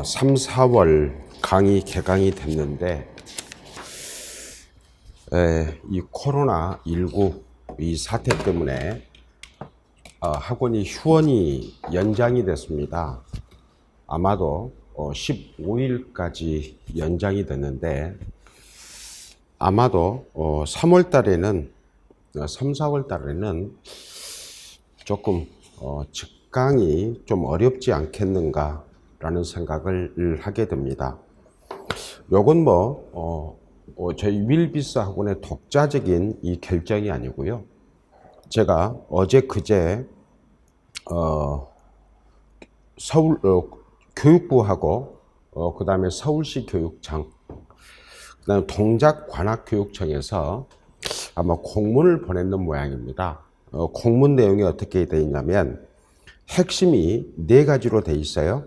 3, 4월 강의 개강이 됐는데 이 코로나19 이 사태 때문에 학원이 휴원이 연장이 됐습니다. 아마도 15일까지 연장이 됐는데 아마도 3월 달에는 3, 4월 달에는 조금 직강이 좀 어렵지 않겠는가 라는 생각을 하게 됩니다. 요건 저희 윌비스 학원의 독자적인 이 결정이 아니고요. 제가 어제 그제 서울 교육부하고 그 다음에 서울시 교육청, 그 다음에 동작관악교육청에서 아마 공문을 보냈는 모양입니다. 공문 내용이 어떻게 되어 있냐면 핵심이 4가지로 되어 있어요.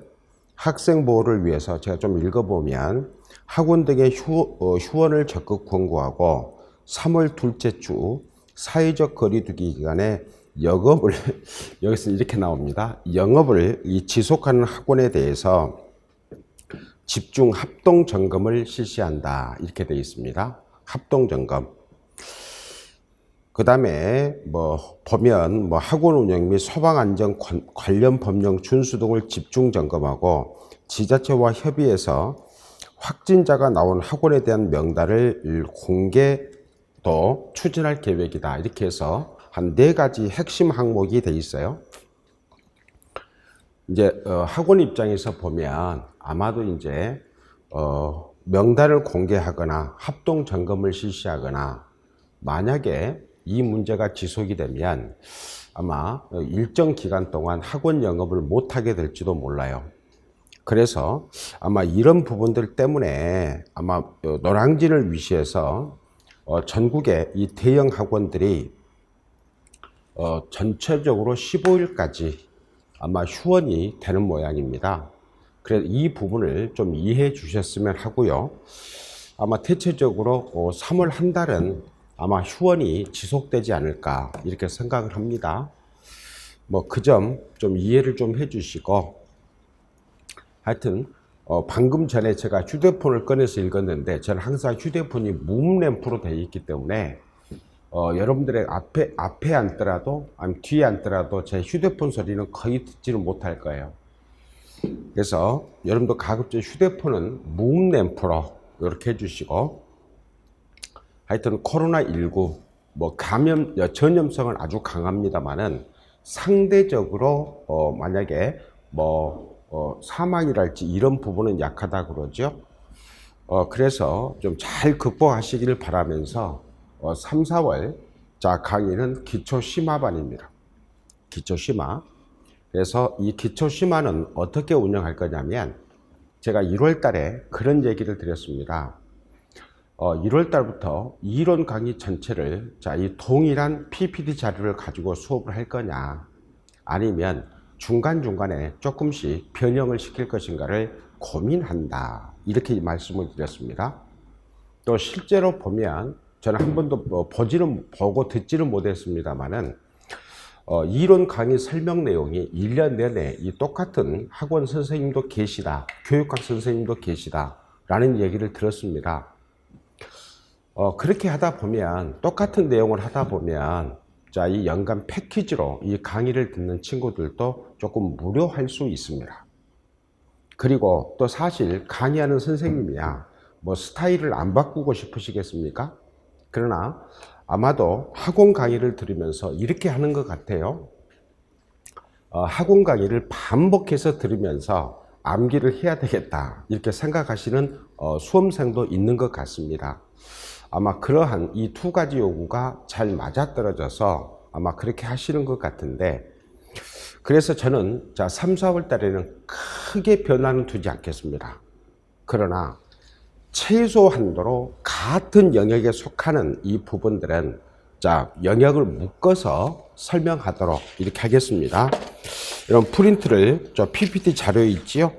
학생 보호를 위해서 제가 좀 읽어보면 학원 등의 휴원을 적극 권고하고 3월 둘째 주 사회적 거리두기 기간에 영업을 여기서 이렇게 나옵니다. 영업을 지속하는 학원에 대해서 집중 합동 점검을 실시한다 이렇게 되어 있습니다. 합동 점검. 그 다음에 보면 학원 운영 및 소방 안전 관련 법령 준수 등을 집중 점검하고 지자체와 협의해서 확진자가 나온 학원에 대한 명단을 공개도 추진할 계획이다. 이렇게 해서 한 4가지 핵심 항목이 돼 있어요. 이제 학원 입장에서 보면 아마도 이제 명단을 공개하거나 합동 점검을 실시하거나 만약에 이 문제가 지속이 되면 아마 일정 기간 동안 학원 영업을 못하게 될지도 몰라요. 그래서 아마 이런 부분들 때문에 아마 노량진을 위시해서 전국의 이 대형 학원들이 전체적으로 15일까지 아마 휴원이 되는 모양입니다. 그래서 이 부분을 좀 이해해 주셨으면 하고요. 아마 대체적으로 3월 한 달은 아마 휴원이 지속되지 않을까 이렇게 생각을 합니다. 그 점 좀 이해를 좀 해주시고 하여튼 방금 전에 제가 휴대폰을 꺼내서 읽었는데 저는 항상 휴대폰이 무음램프로 되어 있기 때문에 여러분들의 앞에 앉더라도 아니면 뒤에 앉더라도 제 휴대폰 소리는 거의 듣지는 못할 거예요. 그래서 여러분도 가급적 휴대폰은 무음램프로 이렇게 해주시고 하여튼 코로나19 감염 전염성은 아주 강합니다만은 상대적으로 만약에 사망이랄지 이런 부분은 약하다 그러죠. 그래서 좀 잘 극복하시기를 바라면서 3, 4월 자 강의는 기초 심화반입니다. 기초 심화. 그래서 이 기초 심화는 어떻게 운영할 거냐면 제가 1월 달에 그런 얘기를 드렸습니다. 1월 달부터 이론 강의 전체를 이 동일한 PPT 자료를 가지고 수업을 할 거냐 아니면 중간중간에 조금씩 변형을 시킬 것인가를 고민한다 이렇게 말씀을 드렸습니다. 또 실제로 보면 저는 한 번도 보고 듣지는 못했습니다만은 이론 강의 설명 내용이 1년 내내 이 똑같은 학원 선생님도 계시다, 교육학 선생님도 계시다 라는 얘기를 들었습니다. 그렇게 하다 보면 똑같은 내용을 하다 보면 이 연간 패키지로 이 강의를 듣는 친구들도 조금 무료할 수 있습니다. 그리고 또 사실 강의하는 선생님이야 스타일을 안 바꾸고 싶으시겠습니까? 그러나 아마도 학원 강의를 들으면서 이렇게 하는 것 같아요. 학원 강의를 반복해서 들으면서 암기를 해야 되겠다 이렇게 생각하시는 수험생도 있는 것 같습니다. 아마 그러한 이 2가지 요구가 잘 맞아떨어져서 아마 그렇게 하시는 것 같은데 그래서 저는 3, 4월 달에는 크게 변화는 두지 않겠습니다. 그러나 최소 한도로 같은 영역에 속하는 이 부분들은 영역을 묶어서 설명하도록 이렇게 하겠습니다. 이런 프린트를 PPT 자료 있지요?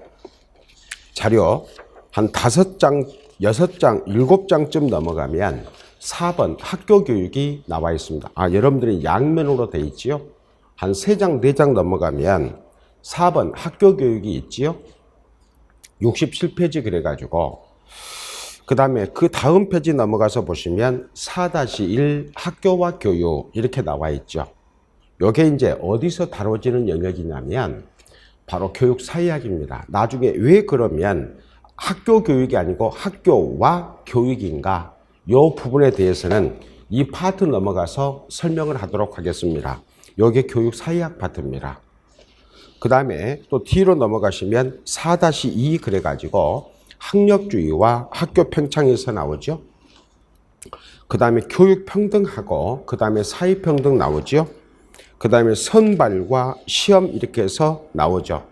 자료 한 5장, 6장, 7장쯤 넘어가면 4번 학교 교육이 나와 있습니다. 여러분들이 양면으로 되어 있지요? 한 3장, 4장 넘어가면 4번 학교 교육이 있지요? 67페이지 그래가지고 그 다음에 그 다음 페이지 넘어가서 보시면 4-1 학교와 교육 이렇게 나와 있죠. 요게 이제 어디서 다뤄지는 영역이냐면 바로 교육사회학입니다. 나중에 왜 그러면 학교 교육이 아니고 학교와 교육인가 요 부분에 대해서는 이 파트 넘어가서 설명을 하도록 하겠습니다. 요게 교육사회학 파트입니다. 그 다음에 또 뒤로 넘어가시면 4-2 그래가지고 학력주의와 학교 평창에서 나오죠. 그 다음에 교육평등하고 그 다음에 사회평등 나오죠. 그 다음에 선발과 시험 이렇게 해서 나오죠.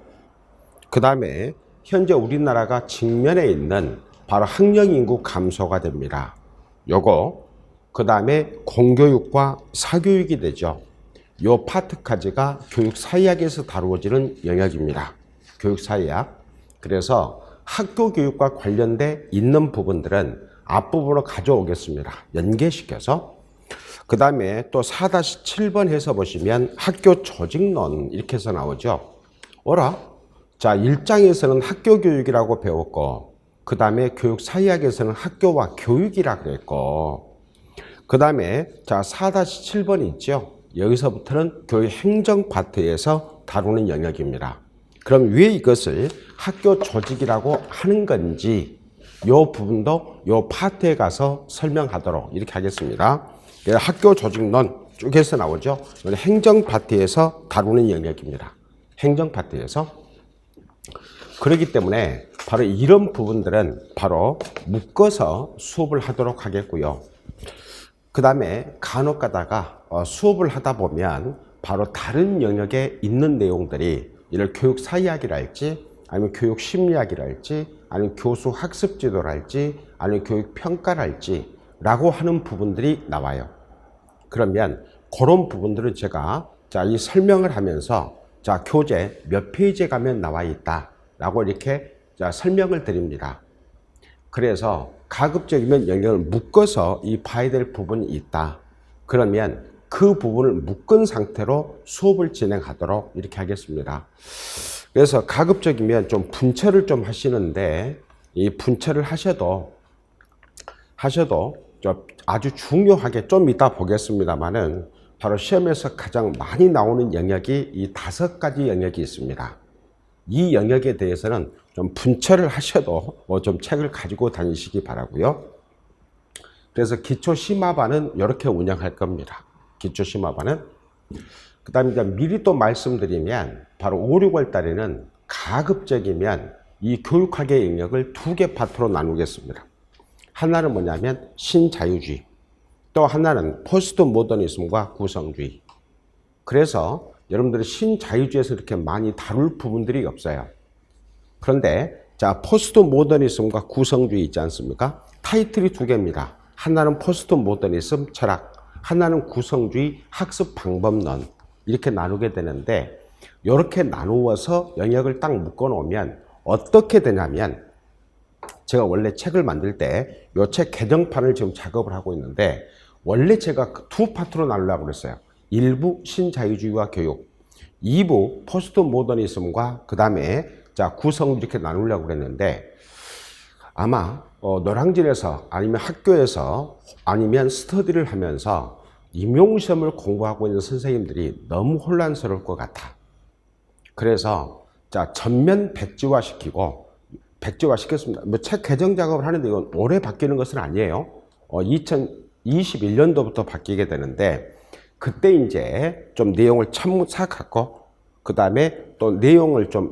그 다음에 현재 우리나라가 직면해 있는 바로 학령인구 감소가 됩니다. 요거 그 다음에 공교육과 사교육이 되죠. 요 파트까지가 교육사회학에서 다루어지는 영역입니다. 교육사회학. 그래서 학교 교육과 관련돼 있는 부분들은 앞부분으로 가져오겠습니다. 연계시켜서. 그 다음에 또 4-7번 해서 보시면 학교 조직론 이렇게 해서 나오죠. 자, 1장에서는 학교 교육이라고 배웠고 그 다음에 교육사회학에서는 학교와 교육이라 그랬고 그 다음에 자 4-7번 있죠. 여기서부터는 교육 행정 파트에서 다루는 영역입니다. 그럼 왜 이것을 학교 조직이라고 하는 건지 요 부분도 요 파트에 가서 설명하도록 이렇게 하겠습니다. 학교 조직론 쭉해서 나오죠. 행정 파트에서 다루는 영역입니다. 행정 파트에서. 그렇기 때문에 바로 이런 부분들은 바로 묶어서 수업을 하도록 하겠고요. 그 다음에 간혹 가다가 수업을 하다 보면 바로 다른 영역에 있는 내용들이 이를 교육사회학이랄지 아니면 교육심리학이랄지 아니면 교수 학습지도랄지 아니면 교육평가랄지 라고 하는 부분들이 나와요. 그러면 그런 부분들은 제가 이 설명을 하면서 교재 몇 페이지에 가면 나와 있다 라고 이렇게 설명을 드립니다. 그래서 가급적이면 영역을 묶어서 봐야 될 부분이 있다. 그러면 그 부분을 묶은 상태로 수업을 진행하도록 이렇게 하겠습니다. 그래서 가급적이면 좀 분철을 좀 하시는데 이 분철을 하셔도 아주 중요하게 좀 이따 보겠습니다만은 바로 시험에서 가장 많이 나오는 영역이 이 5가지 영역이 있습니다. 이 영역에 대해서는 좀 분철을 하셔도 좀 책을 가지고 다니시기 바라고요. 그래서 기초 심화반은 이렇게 운영할 겁니다. 기초 심화반은. 그 다음에 이제 미리 또 말씀드리면 바로 5, 6월 달에는 가급적이면 이 교육학의 영역을 2개 파트로 나누겠습니다. 하나는 뭐냐면 신자유주의, 또 하나는 포스트 모더니즘과 구성주의. 그래서 여러분들이 신자유주의에서 이렇게 많이 다룰 부분들이 없어요. 그런데 포스트 모더니즘과 구성주의 있지 않습니까? 타이틀이 2개입니다. 하나는 포스트 모더니즘 철학, 하나는 구성주의 학습 방법론 이렇게 나누게 되는데 이렇게 나누어서 영역을 딱 묶어 놓으면 어떻게 되냐면 제가 원래 책을 만들 때 이 책 개정판을 지금 작업을 하고 있는데 원래 제가 2 파트로 나누려고 그랬어요. 1부 신자유주의와 교육, 2부 포스트 모더니즘과 그 다음에 구성 이렇게 나누려고 그랬는데 아마 노량진에서 아니면 학교에서 아니면 스터디를 하면서 임용시험을 공부하고 있는 선생님들이 너무 혼란스러울 것 같아. 그래서 전면 백지화 시켰습니다. 책 개정 작업을 하는데 이건 올해 바뀌는 것은 아니에요. 2021년도부터 바뀌게 되는데 그때 이제 좀 내용을 참고하고 그 다음에 또 내용을 좀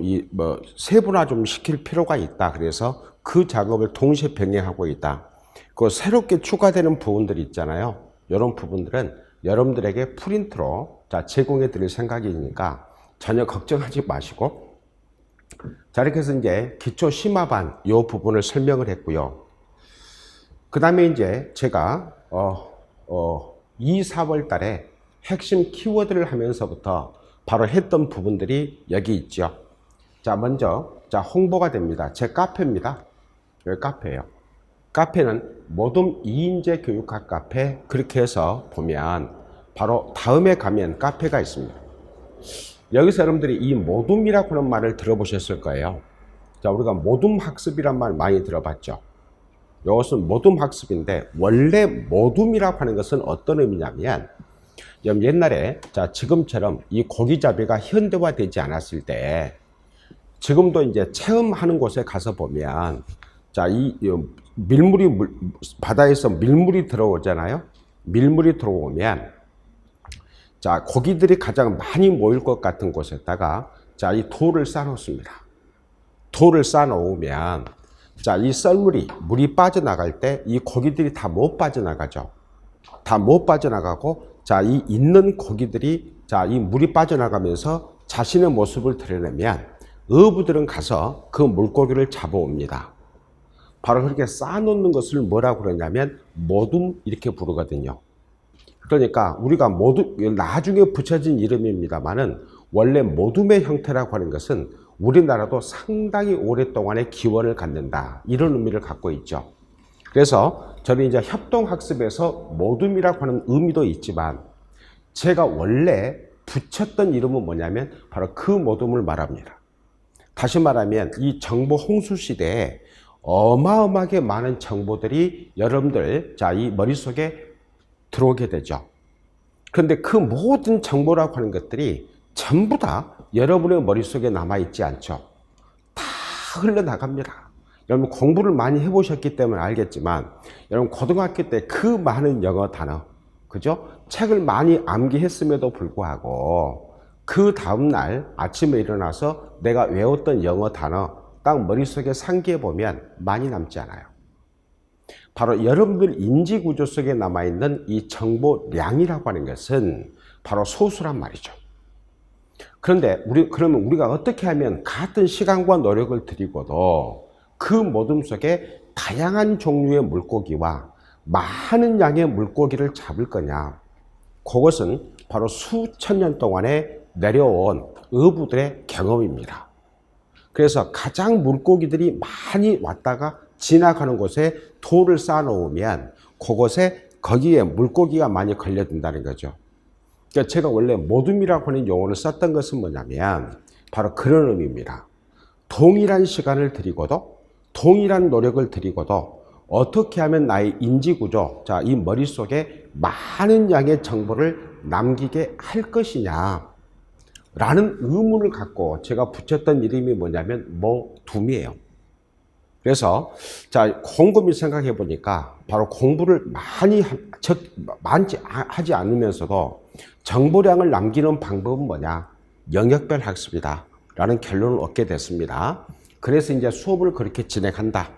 세분화 좀 시킬 필요가 있다. 그래서 그 작업을 동시에 병행하고 있다. 그 새롭게 추가되는 부분들이 있잖아요. 이런 부분들은 여러분들에게 프린트로 제공해 드릴 생각이니까 전혀 걱정하지 마시고 이렇게 해서 이제 기초 심화반 이 부분을 설명을 했고요. 그 다음에 이제 제가 2, 4월 달에 핵심 키워드를 하면서부터 바로 했던 부분들이 여기 있죠. 먼저 홍보가 됩니다. 제 카페입니다. 여기 카페예요. 카페는 모둠 2인제 교육학 카페 그렇게 해서 보면 바로 다음에 가면 카페가 있습니다. 여기서 여러분들이 이 모둠이라고 하는 말을 들어보셨을 거예요. 자, 우리가 모둠 학습이란 말 많이 들어봤죠. 이것은 모둠 학습인데, 원래 모둠이라고 하는 것은 어떤 의미냐면, 옛날에, 자, 지금처럼 이 고기잡이가 현대화되지 않았을 때, 지금도 이제 체험하는 곳에 가서 보면, 자, 이 바다에서 밀물이 들어오잖아요. 밀물이 들어오면, 자, 고기들이 가장 많이 모일 것 같은 곳에다가, 자, 이 돌을 쌓아놓습니다. 돌을 쌓아놓으면, 자, 이 썰물이, 물이 빠져나갈 때 이 고기들이 다 못 빠져나가죠. 다 못 빠져나가고, 자, 이 있는 고기들이, 자, 이 물이 빠져나가면서 자신의 모습을 드러내면 어부들은 가서 그 물고기를 잡아옵니다. 바로 그렇게 쌓아놓는 것을 뭐라고 그러냐면 모둠 이렇게 부르거든요. 그러니까 우리가 나중에 붙여진 이름입니다만은 원래 모둠의 형태라고 하는 것은 우리나라도 상당히 오랫동안의 기원을 갖는다, 이런 의미를 갖고 있죠. 그래서 저는 이제 협동학습에서 모둠이라고 하는 의미도 있지만 제가 원래 붙였던 이름은 뭐냐면 바로 그 모둠을 말합니다. 다시 말하면 이 정보 홍수 시대에 어마어마하게 많은 정보들이 여러분들, 자, 이 머릿속에 들어오게 되죠. 그런데 그 모든 정보라고 하는 것들이 전부 다 여러분의 머릿속에 남아있지 않죠. 다 흘러나갑니다. 여러분 공부를 많이 해보셨기 때문에 알겠지만, 여러분 고등학교 때 그 많은 영어 단어, 그죠? 책을 많이 암기했음에도 불구하고 그 다음날 아침에 일어나서 내가 외웠던 영어 단어 딱 머릿속에 상기해 보면 많이 남지 않아요. 바로 여러분들 인지구조 속에 남아있는 이 정보량이라고 하는 것은 바로 소수란 말이죠. 그런데 그러면 우리가 어떻게 하면 같은 시간과 노력을 들이고도 그 모둠 속에 다양한 종류의 물고기와 많은 양의 물고기를 잡을 거냐? 그것은 바로 수천 년 동안에 내려온 어부들의 경험입니다. 그래서 가장 물고기들이 많이 왔다가 지나가는 곳에 돌을 쌓아 놓으면 그곳에 거기에 물고기가 많이 걸려든다는 거죠. 그러니까 제가 원래 모둠이라고 하는 용어를 썼던 것은 뭐냐면 바로 그런 의미입니다. 동일한 시간을 들이고도 동일한 노력을 들이고도 어떻게 하면 나의 인지구조, 자, 이 머릿속에 많은 양의 정보를 남기게 할 것이냐 라는 의문을 갖고 제가 붙였던 이름이 뭐냐면 모둠이에요. 그래서 자, 곰곰이 생각해 보니까 바로 공부를 많이 하지 않으면서도 정보량을 남기는 방법은 뭐냐? 영역별 학습이다 라는 결론을 얻게 됐습니다. 그래서 이제 수업을 그렇게 진행한다.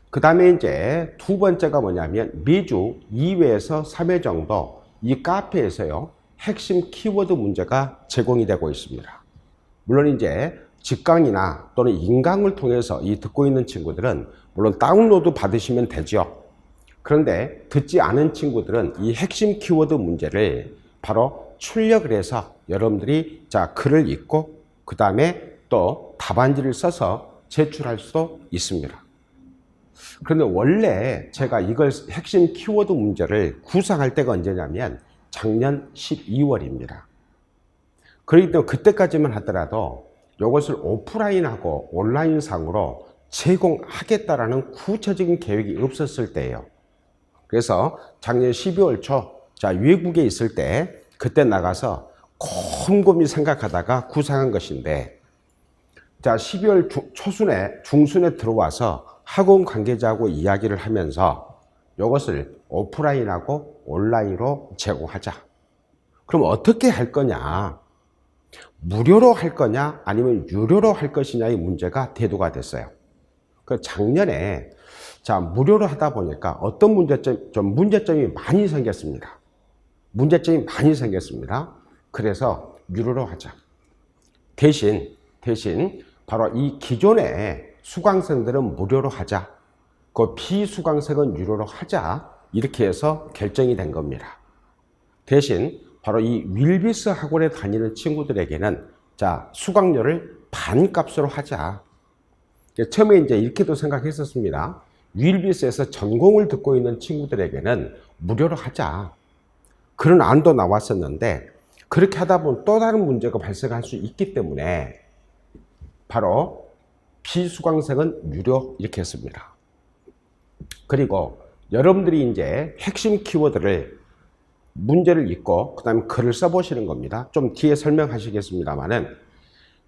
그 다음에 이제 두 번째가 뭐냐면 매주 2회에서 3회 정도 이 카페에서요 핵심 키워드 문제가 제공이 되고 있습니다. 물론 이제 직강이나 또는 인강을 통해서 이 듣고 있는 친구들은 물론 다운로드 받으시면 되죠. 그런데 듣지 않은 친구들은 이 핵심 키워드 문제를 바로 출력을 해서 여러분들이 자, 글을 읽고 그 다음에 또 답안지를 써서 제출할 수도 있습니다. 그런데 원래 제가 이걸 핵심 키워드 문제를 구상할 때가 언제냐면 작년 12월입니다. 그렇기 때문에 그때까지만 하더라도 이것을 오프라인하고 온라인상으로 제공하겠다라는 구체적인 계획이 없었을 때예요. 그래서 작년 12월 초, 자, 외국에 있을 때 그때 나가서 곰곰이 생각하다가 구상한 것인데, 자, 12월 중순에 들어와서 학원 관계자하고 이야기를 하면서 이것을 오프라인하고 온라인으로 제공하자. 그럼 어떻게 할 거냐? 무료로 할 거냐 아니면 유료로 할 것이냐의 문제가 대두가 됐어요. 그 작년에 자, 무료로 하다 보니까 어떤 문제점이 많이 생겼습니다. 그래서 유료로 하자. 대신 바로 이 기존의 수강생들은 무료로 하자. 그 비수강생은 유료로 하자. 이렇게 해서 결정이 된 겁니다. 대신 바로 이 윌비스 학원에 다니는 친구들에게는 자, 수강료를 반값으로 하자. 처음에 이제 이렇게도 생각했었습니다. 윌비스에서 전공을 듣고 있는 친구들에게는 무료로 하자. 그런 안도 나왔었는데 그렇게 하다 보면 또 다른 문제가 발생할 수 있기 때문에 바로 비수강생은 유료 이렇게 했습니다. 그리고 여러분들이 이제 핵심 키워드를 문제를 읽고 그 다음에 글을 써보시는 겁니다. 좀 뒤에 설명하시겠습니다만은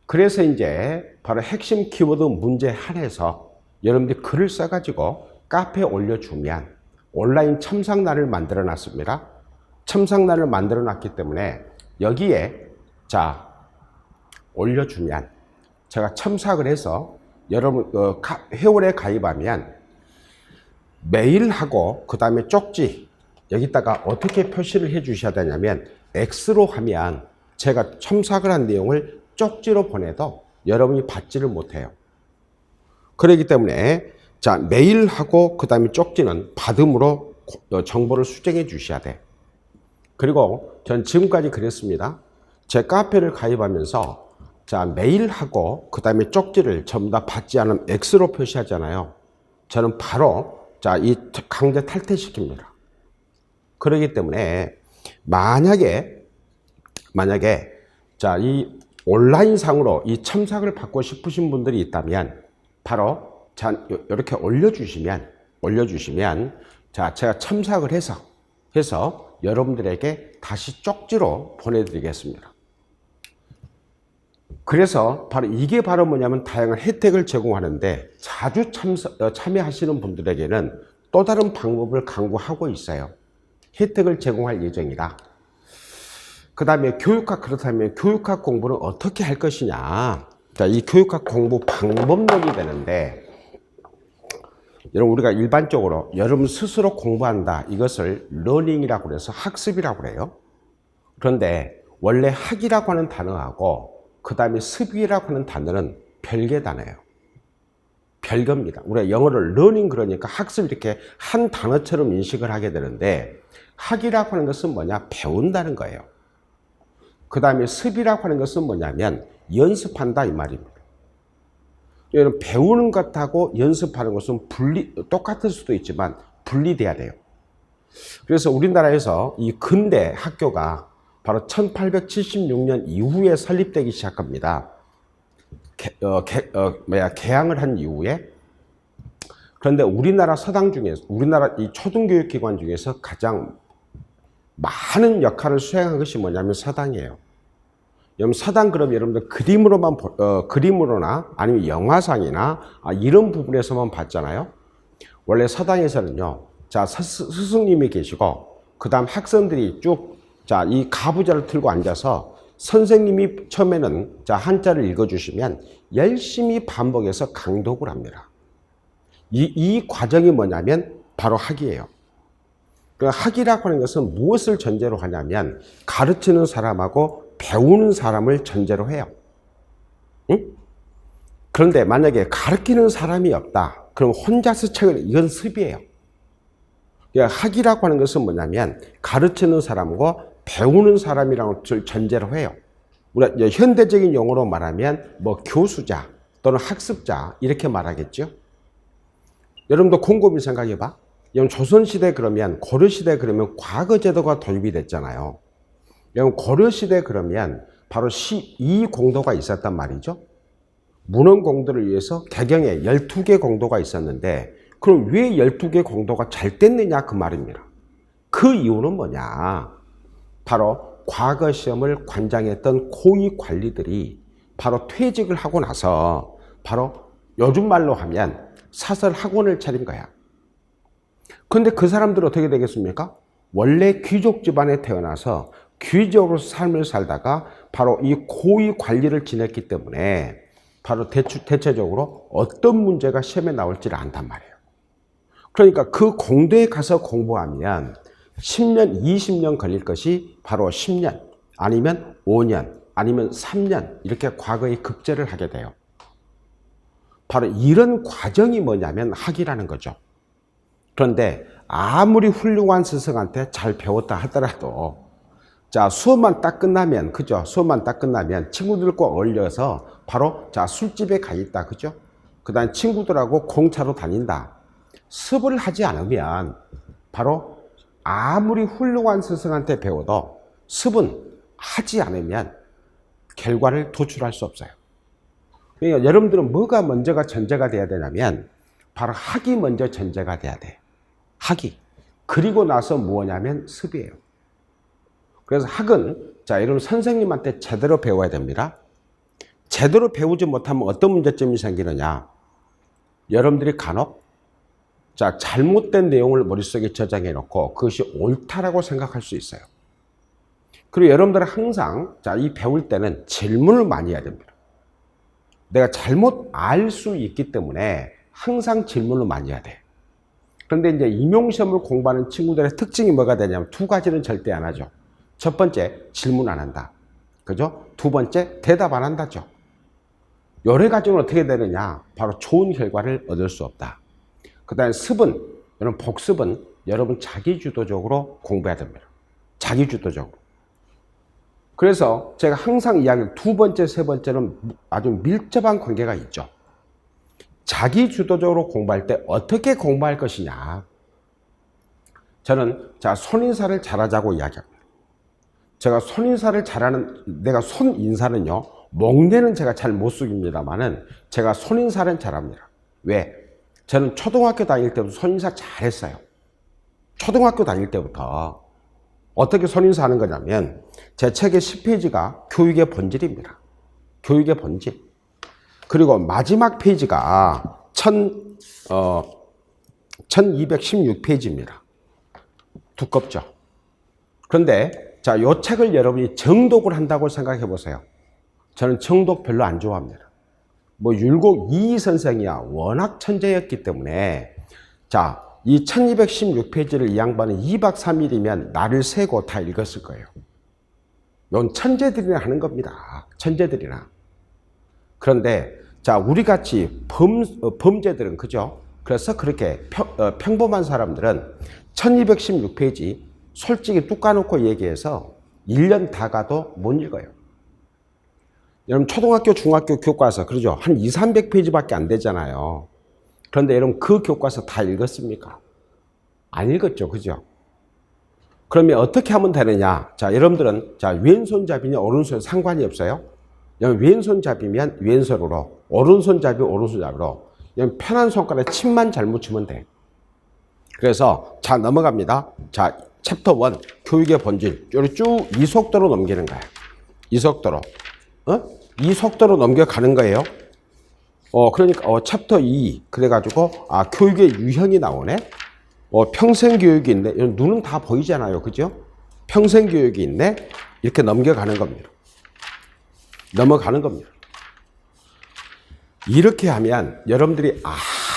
그래서 이제 바로 핵심 키워드 문제 한해서 여러분들이 글을 써가지고 카페에 올려주면 온라인 첨삭란을 만들어 놨습니다. 첨삭란을 만들어 놨기 때문에 여기에 자 올려주면 제가 첨삭을 해서 여러분 회원에 가입하면 메일하고 그 다음에 쪽지 여기다가 어떻게 표시를 해 주셔야 되냐면 X로 하면 제가 첨삭을 한 내용을 쪽지로 보내도 여러분이 받지를 못해요. 그렇기 때문에 자 메일하고 그 다음에 쪽지는 받음으로 정보를 수정해 주셔야 돼. 그리고 전 지금까지 그랬습니다. 제 카페를 가입하면서 자 메일하고 그 다음에 쪽지를 전부 다 받지 않으면 X로 표시하잖아요. 저는 바로 자 이 강제 탈퇴시킵니다. 그렇기 때문에 만약에 자 이 온라인상으로 이 첨삭을 받고 싶으신 분들이 있다면 바로 자 이렇게 올려주시면 자 제가 첨삭을 해서 여러분들에게 다시 쪽지로 보내드리겠습니다. 그래서 바로 이게 바로 뭐냐면 다양한 혜택을 제공하는데 자주 참여하시는 분들에게는 또 다른 방법을 강구하고 있어요. 혜택을 제공할 예정이다. 그 다음에 교육학 그렇다면 교육학 공부는 어떻게 할 것이냐. 자, 이 교육학 공부 방법론이 되는데 여러분 우리가 일반적으로 여러분 스스로 공부한다. 이것을 러닝이라고 그래서 학습이라고 그래요. 그런데 원래 학이라고 하는 단어하고 그 다음에 습이라고 하는 단어는 별개 단어예요. 별개입니다. 우리가 영어를 러닝 그러니까 학습 이렇게 한 단어처럼 인식을 하게 되는데 학이라고 하는 것은 뭐냐? 배운다는 거예요. 그 다음에 습이라고 하는 것은 뭐냐면 연습한다 이 말입니다. 여러분 배우는 것하고 연습하는 것은 똑같을 수도 있지만 분리돼야 돼요. 그래서 우리나라에서 이 근대 학교가 바로 1876년 이후에 설립되기 시작합니다. 개항을 한 이후에. 그런데 우리나라 서당 중에서 우리나라 이 초등교육기관 중에서 가장 많은 역할을 수행한 것이 뭐냐면 서당이에요. 여러분 서당 그럼 여러분들 그림으로나 아니면 영화상이나 이런 부분에서만 봤잖아요. 원래 서당에서는요. 자 스승님이 계시고 그 다음 학생들이 쭉 자 이 가부좌를 틀고 앉아서 선생님이 처음에는 자 한자를 읽어주시면 열심히 반복해서 강독을 합니다. 이 과정이 뭐냐면 바로 학이에요. 그 학이라고 하는 것은 무엇을 전제로 하냐면 가르치는 사람하고 배우는 사람을 전제로 해요. 응? 그런데 만약에 가르치는 사람이 없다. 그럼 혼자서 책을 이건 습이에요. 그러니까 학이라고 하는 것은 뭐냐면 가르치는 사람과 배우는 사람이라는 것을 전제로 해요. 우리가 현대적인 용어로 말하면 뭐 교수자 또는 학습자 이렇게 말하겠죠. 여러분도 곰곰이 생각해봐. 조선시대 그러면 고려시대 그러면 과거제도가 도입이 됐잖아요. 여러분 고려시대 그러면 바로 이 공도가 있었단 말이죠. 문헌공도를 위해서 개경에 12개 공도가 있었는데 그럼 왜 12개 공도가 잘 됐느냐 그 말입니다. 그 이유는 뭐냐. 바로 과거 시험을 관장했던 고위 관리들이 바로 퇴직을 하고 나서 바로 요즘 말로 하면 사설 학원을 차린 거야. 근데 그 사람들은 어떻게 되겠습니까? 원래 귀족 집안에 태어나서 귀족으로서 삶을 살다가 바로 이 고위 관리를 지냈기 때문에 바로 대체적으로 어떤 문제가 시험에 나올지를 안단 말이에요. 그러니까 그 공대에 가서 공부하면 10년, 20년 걸릴 것이 바로 10년, 아니면 5년, 아니면 3년 이렇게 과거에 급제를 하게 돼요. 바로 이런 과정이 뭐냐면 학이라는 거죠. 그런데 아무리 훌륭한 스승한테 잘 배웠다 하더라도 자 수업만 딱 끝나면 그죠? 수업만 딱 끝나면 친구들과 어울려서 바로 자 술집에 가 있다 그죠? 그다음 친구들하고 공차로 다닌다. 수업을 하지 않으면 바로 아무리 훌륭한 스승한테 배워도 습은 하지 않으면 결과를 도출할 수 없어요. 그러니까 여러분들은 뭐가 먼저가 전제가 돼야 되냐면 바로 학이 먼저 전제가 돼야 돼. 학이. 그리고 나서 뭐냐면 습이에요. 그래서 학은 자, 여러분 선생님한테 제대로 배워야 됩니다. 제대로 배우지 못하면 어떤 문제점이 생기느냐. 여러분들이 간혹 자, 잘못된 내용을 머릿속에 저장해 놓고 그것이 옳다라고 생각할 수 있어요. 그리고 여러분들은 항상 자, 이 배울 때는 질문을 많이 해야 됩니다. 내가 잘못 알 수 있기 때문에 항상 질문을 많이 해야 돼. 그런데 이제 임용시험을 공부하는 친구들의 특징이 뭐가 되냐면 두 가지는 절대 안 하죠. 첫 번째, 질문 안 한다. 그죠? 두 번째, 대답 안 한다죠. 여러 가지는 어떻게 되느냐? 바로 좋은 결과를 얻을 수 없다. 그 다음에 습은, 여러분 복습은 여러분 자기주도적으로 공부해야 됩니다. 자기주도적으로. 그래서 제가 항상 이야기를 두 번째, 세 번째는 아주 밀접한 관계가 있죠. 자기주도적으로 공부할 때 어떻게 공부할 것이냐. 저는 자, 손인사를 잘하자고 이야기합니다. 제가 손인사를 잘하는, 내가 손인사는요, 목례는 제가 잘 못 숙입니다만은 제가 손인사는 잘합니다. 왜? 저는 초등학교 다닐 때부터 손인사 잘했어요. 초등학교 다닐 때부터. 어떻게 손인사 하는 거냐면 제 책의 10페이지가 교육의 본질입니다. 교육의 본질. 그리고 마지막 페이지가 1216페이지입니다. 두껍죠. 그런데 자, 이 책을 여러분이 정독을 한다고 생각해 보세요. 저는 정독 별로 안 좋아합니다. 뭐 율곡 이희 선생이야 워낙 천재였기 때문에 자, 이 1216페이지를 이 양반은 2박 3일이면 날을 새고 다 읽었을 거예요. 이건 천재들이나 하는 겁니다. 천재들이나. 그런데 자, 우리 같이 범죄들은 그죠? 그래서 그렇게 평범한 사람들은 1216페이지 솔직히 뚝 까놓고 얘기해서 1년 다 가도 못 읽어요. 여러분 초등학교, 중학교 교과서 그러죠? 한 200~300페이지밖에 안 되잖아요. 그런데 여러분 그 교과서 다 읽었습니까? 안 읽었죠. 그죠? 그러면 어떻게 하면 되느냐? 자, 여러분들은 자, 왼손잡이냐 오른손 상관이 없어요. 왼손잡이면 왼손으로, 오른손잡이 오른손잡이로. 편한 손가락에 침만 잘 묻히면 돼. 그래서 자, 넘어갑니다. 자, 챕터 1 교육의 본질. 요리 쭉 이 속도로 넘기는 거야. 이 속도로. 이 속도로 넘겨가는 거예요. 그러니까 챕터 2 그래가지고 교육의 유형이 나오네. 평생교육이 있네. 눈은 다 보이잖아요. 그죠? 평생교육이 있네. 이렇게 넘겨가는 겁니다. 넘어가는 겁니다. 이렇게 하면 여러분들이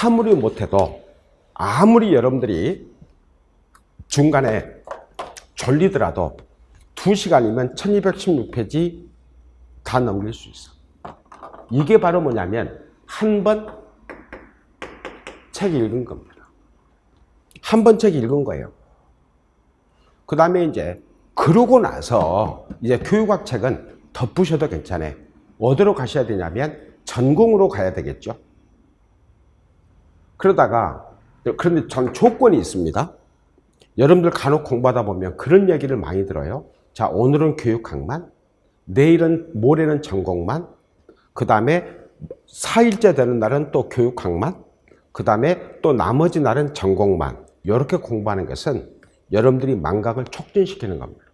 아무리 못해도 아무리 여러분들이 중간에 졸리더라도 2시간이면 1216페이지 다 넘길 수 있어. 이게 바로 뭐냐면 한 번 책 읽은 겁니다. 한 번 책 읽은 거예요. 그 다음에 이제 그러고 나서 이제 교육학 책은 덮으셔도 괜찮아요. 어디로 가셔야 되냐면 전공으로 가야 되겠죠. 그런데 전 조건이 있습니다. 여러분들 간혹 공부하다 보면 그런 얘기를 많이 들어요. 자, 오늘은 교육학만, 내일은, 모레는 전공만, 그 다음에 4일째 되는 날은 또 교육학만, 그 다음에 또 나머지 날은 전공만. 이렇게 공부하는 것은 여러분들이 망각을 촉진시키는 겁니다.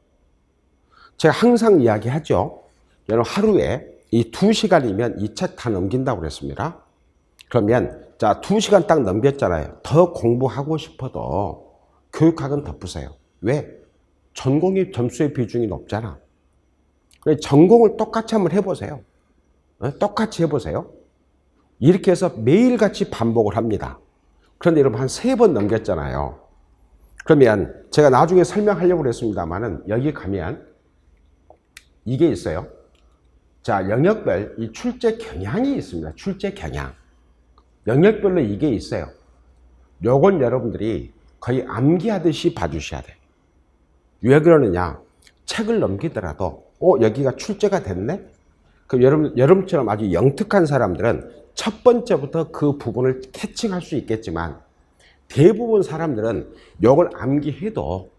제가 항상 이야기하죠. 여러분 하루에 이 2시간이면 이 책 다 넘긴다고 그랬습니다. 그러면 자, 2시간 딱 넘겼잖아요. 더 공부하고 싶어도 교육학은 덮으세요. 왜? 전공이 점수의 비중이 높잖아. 전공을 똑같이 한번 해보세요. 똑같이 해보세요. 이렇게 해서 매일같이 반복을 합니다. 그런데 여러분 한 3번 넘겼잖아요. 그러면 제가 나중에 설명하려고 그랬습니다만은 여기 가면 이게 있어요. 자, 영역별 이 출제 경향이 있습니다. 출제 경향. 영역별로 이게 있어요. 요건 여러분들이 거의 암기하듯이 봐주셔야 돼요. 왜 그러느냐? 책을 넘기더라도 여기가 출제가 됐네? 그럼 여러분처럼 아주 영특한 사람들은 첫 번째부터 그 부분을 캐칭할 수 있겠지만 대부분 사람들은 이걸 암기해도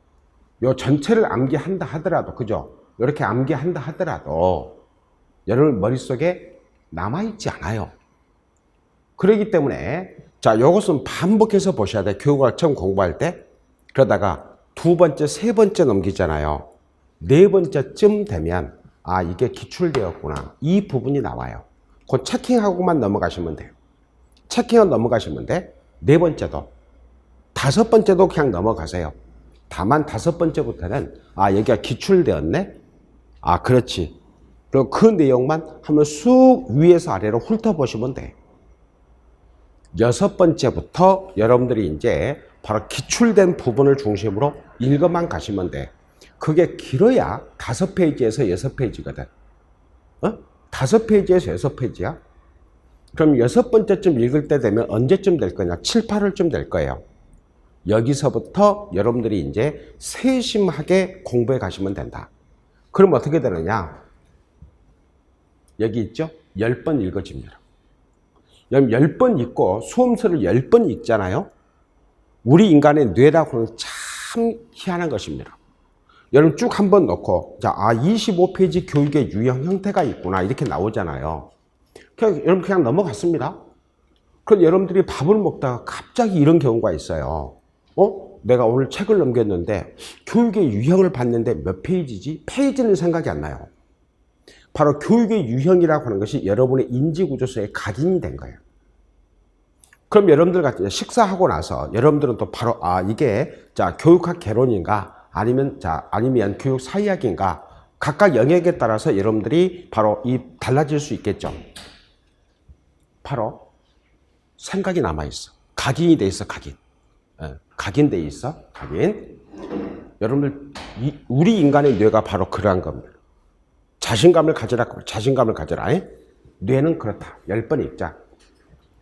요 전체를 암기한다 하더라도 그죠? 이렇게 암기한다 하더라도 여러분 머릿속에 남아있지 않아요. 그렇기 때문에 자, 이것은 반복해서 보셔야 돼. 교육을 처음 공부할 때. 그러다가 두 번째, 세 번째 넘기잖아요. 네 번째쯤 되면 아, 이게 기출되었구나. 이 부분이 나와요. 그 체킹하고만 넘어가시면 돼요. 체킹은 넘어가시면 돼. 네 번째도. 다섯 번째도 그냥 넘어가세요. 다만 다섯 번째부터는 아, 여기가 기출되었네? 아, 그렇지. 그리고 그 내용만 한번 쑥 위에서 아래로 훑어보시면 돼. 여섯 번째부터 여러분들이 이제 바로 기출된 부분을 중심으로 읽어만 가시면 돼. 그게 길어야 5페이지에서 6페이지거든. 어? 5페이지에서 6페이지야? 그럼 여섯 번째쯤 읽을 때 되면 언제쯤 될 거냐? 7, 8월쯤 될 거예요. 여기서부터 여러분들이 이제 세심하게 공부해 가시면 된다. 그럼 어떻게 되느냐? 여기 있죠? 10번 읽어집니다. 여러분 10번 읽고 수험서를 10번 읽잖아요. 우리 인간의 뇌라고 하는 참 희한한 것입니다. 여러분 쭉 한번 놓고 자, 아 25페이지 교육의 유형 형태가 있구나 이렇게 나오잖아요. 여러분 그냥 넘어갔습니다. 그럼 여러분들이 밥을 먹다가 갑자기 이런 경우가 있어요. 내가 오늘 책을 넘겼는데 교육의 유형을 봤는데 몇 페이지지? 페이지는 생각이 안 나요. 바로 교육의 유형이라고 하는 것이 여러분의 인지구조소에 각인이 된 거예요. 그럼 여러분들 같은 식사하고 나서 여러분들은 또 바로 아 이게 자 교육학 개론인가 아니면 교육 사이학인가 각각 영역에 따라서 여러분들이 바로 이 달라질 수 있겠죠. 바로 생각이 남아 있어. 각인이 돼 있어. 각인. 각인돼 있어. 각인. 여러분들 우리 인간의 뇌가 바로 그러한 겁니다. 자신감을 가져라. 자신감을 가져라. 뇌는 그렇다. 10번 읽자.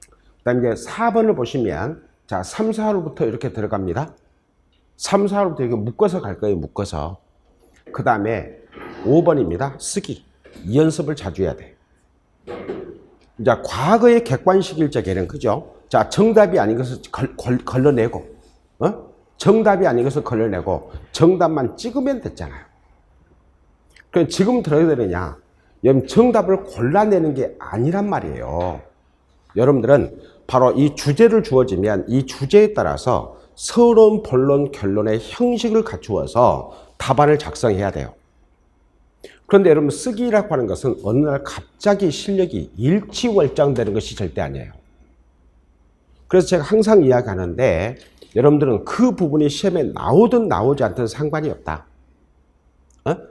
그 다음에 이제 4번을 보시면 자 3, 4호부터 이렇게 들어갑니다. 3, 4호부터 이렇게 묶어서 갈 거예요. 묶어서. 그 다음에 5번입니다. 쓰기. 이 연습을 자주 해야 돼. 이제 과거의 객관식일 적에는 그죠? 자 정답이 아닌 것을 걸러내고 정답이 아닌 것을 걸러내고 정답만 찍으면 됐잖아요. 그럼 지금 들어야 되느냐? 여러분 정답을 골라내는 게 아니란 말이에요. 여러분들은 바로 이 주제를 주어지면 이 주제에 따라서 서론, 본론, 결론의 형식을 갖추어서 답안을 작성해야 돼요. 그런데 여러분 쓰기라고 하는 것은 어느 날 갑자기 실력이 일치월장되는 것이 절대 아니에요. 그래서 제가 항상 이야기하는데 여러분들은 그 부분이 시험에 나오든 나오지 않든 상관이 없다.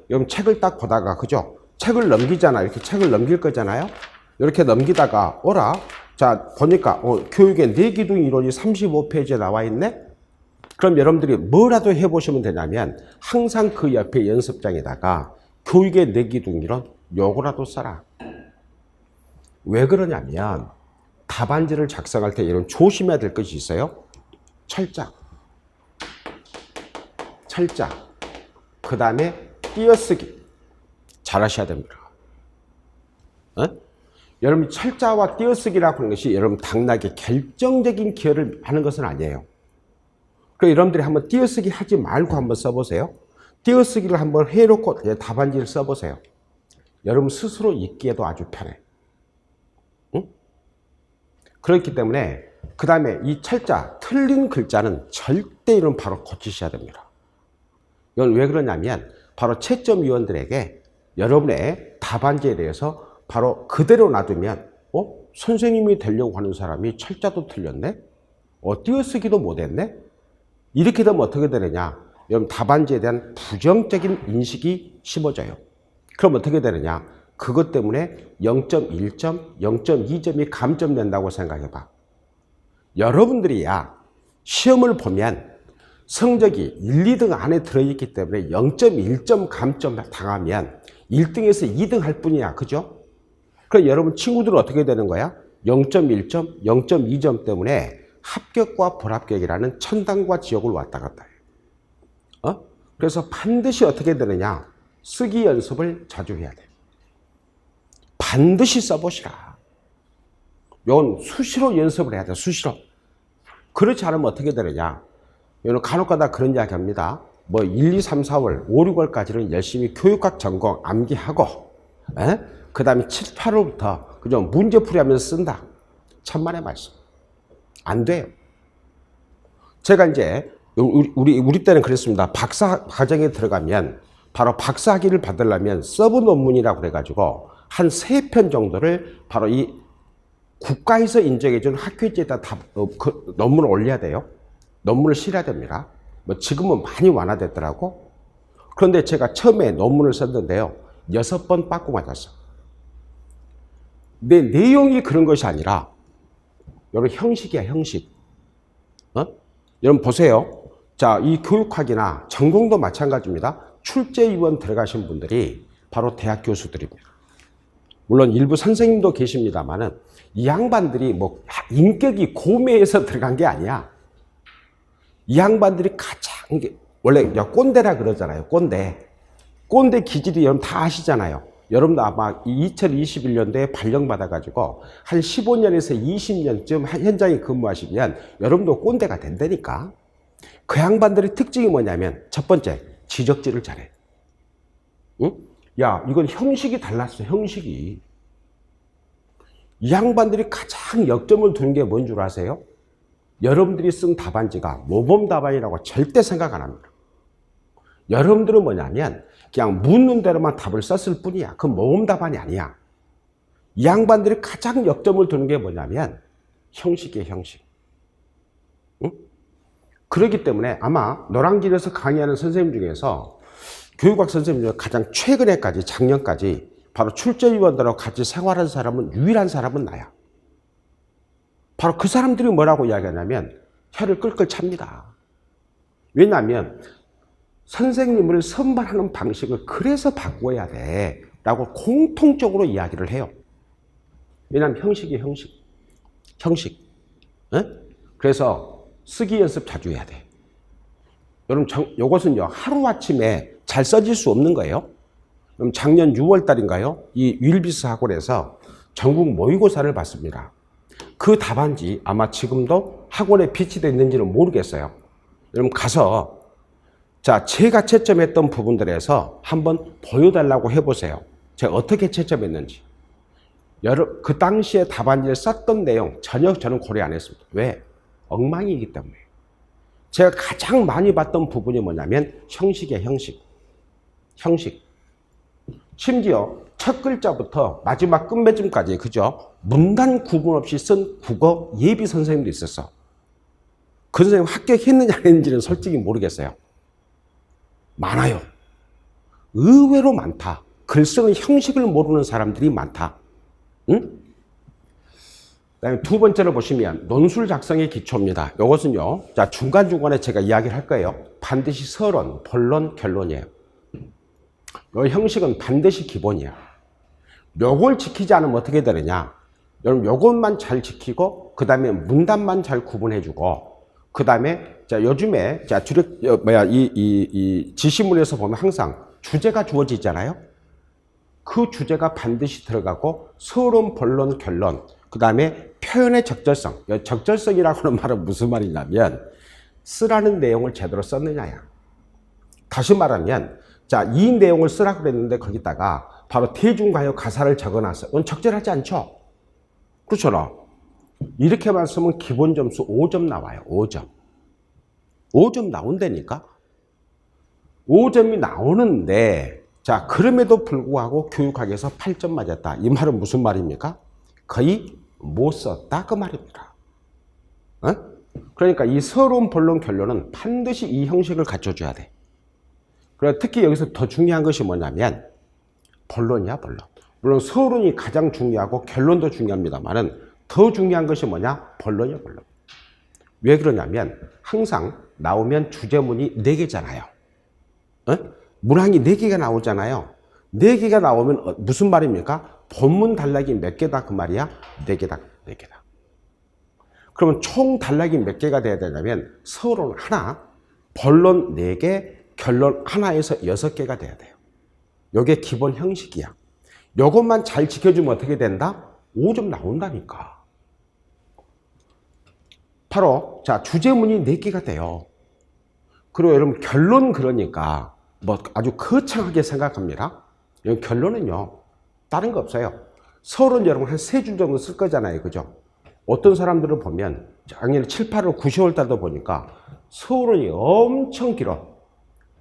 여러분 책을 딱 보다가 그죠? 책을 넘기잖아. 이렇게 책을 넘길 거잖아요. 이렇게 넘기다가 자 보니까 교육의 내기둥 이론이 35페이지에 나와 있네. 그럼 여러분들이 뭐라도 해보시면 되냐면 항상 그 옆에 연습장에다가 교육의 내기둥 이론 요거라도 써라. 왜 그러냐면 답안지를 작성할 때 이런 조심해야 될 것이 있어요. 철자, 그 다음에 띄어쓰기 잘 하셔야 됩니다. 여러분 철자와 띄어쓰기라고 하는 것이 여러분 당락에 결정적인 기여를 하는 것은 아니에요. 그래서 여러분들이 한번 띄어쓰기 하지 말고 한번 써보세요. 띄어쓰기를 한번 해놓고 답안지를 써보세요. 여러분 스스로 읽기에도 아주 편해. 그렇기 때문에 그 다음에 이 철자, 틀린 글자는 절대 이런 바로 고치셔야 됩니다. 이건 왜 그러냐면 바로 채점위원들에게 여러분의 답안지에 대해서 바로 그대로 놔두면 선생님이 되려고 하는 사람이 철자도 틀렸네? 띄어쓰기도 못했네? 이렇게 되면 어떻게 되느냐? 여러분 답안지에 대한 부정적인 인식이 심어져요. 그럼 어떻게 되느냐? 그것 때문에 0.1점, 0.2점이 감점된다고 생각해봐. 여러분들이야 시험을 보면 성적이 1, 2등 안에 들어있기 때문에 0.1점 감점 당하면 1등에서 2등 할 뿐이야. 그죠? 그럼 여러분 친구들은 어떻게 되는 거야? 0.1점, 0.2점 때문에 합격과 불합격이라는 천당과 지옥을 왔다 갔다 해요. 그래서 반드시 어떻게 되느냐? 쓰기 연습을 자주 해야 돼. 반드시 써보시라. 이건 수시로 연습을 해야 돼. 수시로. 그렇지 않으면 어떻게 되느냐? 이건 간혹가다 그런 이야기 합니다. 1, 2, 3, 4월, 5, 6월까지는 열심히 교육학 전공 암기하고 그 다음에 7, 8월부터 그죠? 문제풀이하면서 쓴다. 천만의 말씀. 안 돼요. 제가 이제 우리 때는 그랬습니다. 박사 과정에 들어가면 바로 박사학위를 받으려면 서브 논문이라고 그래가지고 한 3편 정도를 바로 이 국가에서 인정해준 학회지에다 그 논문을 올려야 돼요. 논문을 실어야 됩니다. 뭐 지금은 많이 완화됐더라고. 그런데 제가 처음에 논문을 썼는데요. 6번 빠꾸 맞았어. 내 내용이 그런 것이 아니라 여러분 형식이야, 형식. 여러분 보세요. 자, 이 교육학이나 전공도 마찬가지입니다. 출제위원 들어가신 분들이 바로 대학 교수들입니다. 물론 일부 선생님도 계십니다만은 이 양반들이 뭐 인격이 고매해서 들어간 게 아니야. 이 양반들이 가장 원래 꼰대라 그러잖아요. 꼰대 기질이 여러분 다 아시잖아요. 여러분도 아마 2021년도에 발령받아가지고 한 15년에서 20년쯤 현장에 근무하시면 여러분도 꼰대가 된다니까. 그 양반들의 특징이 뭐냐면 첫 번째, 지적질을 잘해. 응? 야, 이건 형식이 달랐어, 형식이. 이 양반들이 가장 역점을 두는 게 뭔 줄 아세요? 여러분들이 쓴 답안지가 모범 답안이라고 절대 생각 안 합니다. 여러분들은 뭐냐면 그냥 묻는 대로만 답을 썼을 뿐이야. 그건 모범 답안이 아니야. 이 양반들이 가장 역점을 두는 게 뭐냐면 형식이에요, 형식. 응? 그렇기 때문에 아마 노량진에서 강의하는 선생님 중에서 교육학 선생님 중에 가장 최근에까지 작년까지 바로 출제위원들하고 같이 생활한 사람은 유일한 사람은 나야. 바로 그 사람들이 뭐라고 이야기하냐면 혀를 끌끌 찹니다. 왜냐하면 선생님을 선발하는 방식을 그래서 바꿔야 돼 라고 공통적으로 이야기를 해요. 왜냐하면 형식이 형식. 그래서 쓰기 연습 자주 해야 돼. 여러분 이것은요 하루아침에 잘 써질 수 없는 거예요. 그럼 작년 6월 달인가요? 이 윌비스 학원에서 전국 모의고사를 봤습니다. 그 답안지 아마 지금도 학원에 비치되어 있는지는 모르겠어요. 여러분 가서 자, 제가 채점했던 부분들에서 한번 보여달라고 해보세요. 제가 어떻게 채점했는지. 그 당시에 답안지를 썼던 내용 전혀 저는 고려 안 했습니다. 왜? 엉망이기 때문에. 제가 가장 많이 봤던 부분이 뭐냐면 형식이에요, 형식. 심지어 첫 글자부터 마지막 끝맺음까지, 그죠? 문단 구분 없이 쓴 국어 예비 선생님도 있었어. 그 선생님 합격했느냐 안 했는지는 솔직히 모르겠어요. 많아요. 의외로 많다. 글 쓰는 형식을 모르는 사람들이 많다. 응? 그다음에 두 번째로 보시면 논술 작성의 기초입니다. 이것은요, 자, 중간중간에 제가 이야기를 할 거예요. 반드시 서론, 본론, 결론이에요. 이 형식은 반드시 기본이야. 요걸 지키지 않으면 어떻게 되느냐? 여러분, 요것만 잘 지키고, 그 다음에 문단만 잘 구분해주고, 그 다음에, 자, 요즘에, 자, 이 지시문에서 보면 항상 주제가 주어지잖아요? 그 주제가 반드시 들어가고, 서론, 본론, 결론, 그 다음에 표현의 적절성. 적절성이라고 하는 말은 무슨 말이냐면, 쓰라는 내용을 제대로 썼느냐야. 다시 말하면, 자, 이 내용을 쓰라고 그랬는데 거기다가 바로 대중가요 가사를 적어놨어. 이건 적절하지 않죠? 그렇잖아. 이렇게만 쓰면 기본 점수 5점 나와요. 5점. 5점 나온다니까? 5점이 나오는데, 자, 그럼에도 불구하고 교육학에서 8점 맞았다. 이 말은 무슨 말입니까? 거의 못 썼다. 그 말입니다. 그러니까 이 서론, 본론, 결론은 반드시 이 형식을 갖춰줘야 돼. 그리고 특히 여기서 더 중요한 것이 뭐냐면 본론이야, 본론. 물론 서론이 가장 중요하고 결론도 중요합니다만은 더 중요한 것이 뭐냐? 본론이야, 본론. 왜 그러냐면 항상 나오면 주제문이 4개잖아요. 문항이 4개가 나오잖아요. 4개가 나오면 무슨 말입니까? 본문 단락이 몇 개다 그 말이야? 4개다, 4개다. 그러면 총 단락이 몇 개가 돼야 되냐면 서론 하나, 본론 4개, 결론 하나에서 6개가 돼야 돼요. 이게 기본 형식이야. 이것만 잘 지켜주면 어떻게 된다? 5점 나온다니까. 바로 자, 주제문이 4개가 돼요. 그리고 여러분 결론, 그러니까 뭐 아주 거창하게 생각합니다. 결론은요 다른 거 없어요. 서울은 여러분 한 3줄 정도 쓸 거잖아요. 그죠? 어떤 사람들을 보면 작년에 7, 8월, 9, 10월 달도 보니까 서울은 엄청 길어.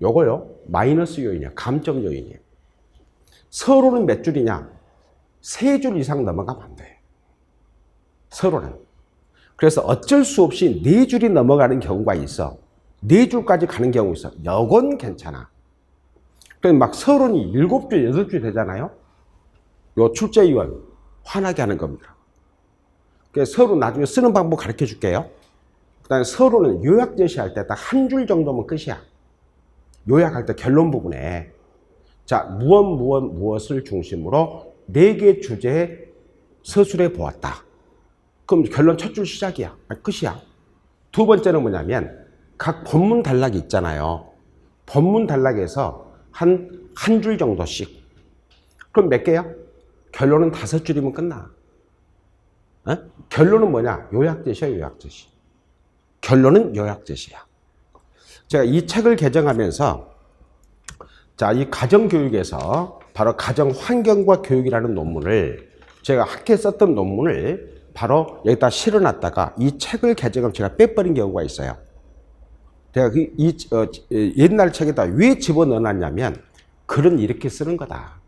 요거요. 마이너스 요인이야. 감점 요인이에요. 서울은 몇 줄이냐? 3줄 이상 넘어가면 안 돼. 서울은. 그래서 어쩔 수 없이 4줄이 넘어가는 경우가 있어. 4줄까지 가는 경우 있어. 요건 괜찮아. 그럼 막 서론이 7줄, 8줄 되잖아요. 요 출제위원 화나게 하는 겁니다. 그래서 서론 나중에 쓰는 방법 가르쳐 줄게요. 그 다음에 서론은 요약 제시할 때 딱 한 줄 정도면 끝이야. 요약할 때 결론 부분에 자, 무엇을 중심으로 4개 주제에 서술해 보았다. 그럼 결론 첫 줄 시작이야. 끝이야. 두 번째는 뭐냐면 각 본문 단락이 있잖아요. 본문 단락에서 한 줄 정도씩. 그럼 몇 개야? 결론은 5줄이면 끝나. 어? 결론은 뭐냐? 요약제시야, 요약제시. 결론은 요약제시야. 제가 이 책을 개정하면서 자, 이 가정교육에서 바로 가정환경과 교육이라는 논문을 제가 학교에 썼던 논문을 바로 여기다 실어놨다가 이 책을 개정하면 제가 빼버린 경우가 있어요. 제가 옛날 책에다 왜 집어넣어놨냐면 글은 이렇게 쓰는 거다.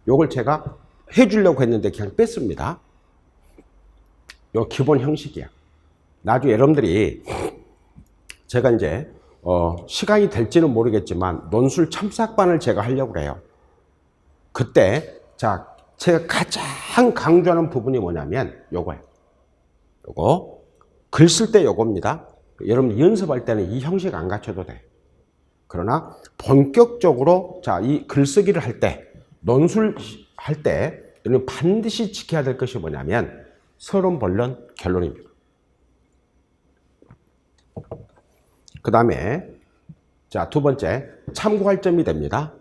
요걸 제가 해주려고 했는데 그냥 뺐습니다. 요 기본 형식이야. 나중에 여러분들이 제가 이제 시간이 될지는 모르겠지만 논술 첨삭반을 제가 하려고 그래요. 그때 자 제가 가장 강조하는 부분이 뭐냐면 요거예요. 요거 글 쓸 때 요겁니다. 여러분 연습할 때는 이 형식 안 갖춰도 돼. 그러나 본격적으로 자 이 글쓰기를 할 때 논술 할 때 여러분 반드시 지켜야 될 것이 뭐냐면 서론, 본론, 결론입니다. 그 다음에 자, 두 번째 참고할 점이 됩니다.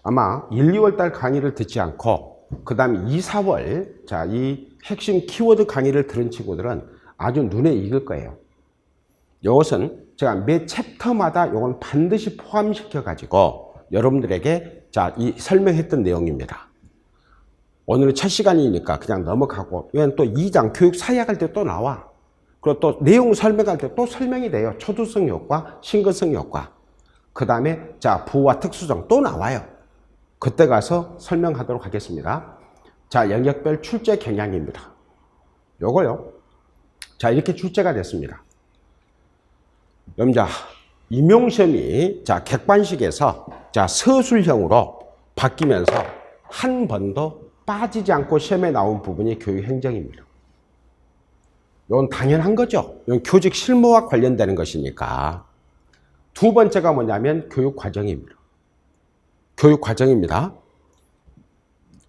아마 1, 2월 달 강의를 듣지 않고 그 다음에 2, 4월 자, 이 핵심 키워드 강의를 들은 친구들은 아주 눈에 익을 거예요. 이것은 제가 매 챕터마다 이건 반드시 포함시켜 가지고 여러분들에게 자, 이 설명했던 내용입니다. 오늘은 첫 시간이니까 그냥 넘어가고 왜냐면 또 2장 교육 사역할 때 또 나와. 그리고 또 내용 설명할 때 또 설명이 돼요. 초두성 효과, 신근성 효과. 그 다음에 자 부와 특수성 또 나와요. 그때 가서 설명하도록 하겠습니다. 자 영역별 출제 경향입니다. 요거요. 자 이렇게 출제가 됐습니다. 그럼 자 임용시험이 자 객관식에서 자 서술형으로 바뀌면서 한 번도 빠지지 않고 시험에 나온 부분이 교육행정입니다. 이건 당연한 거죠. 이건 교직 실무와 관련되는 것이니까. 두 번째가 뭐냐면 교육과정입니다. 교육과정입니다.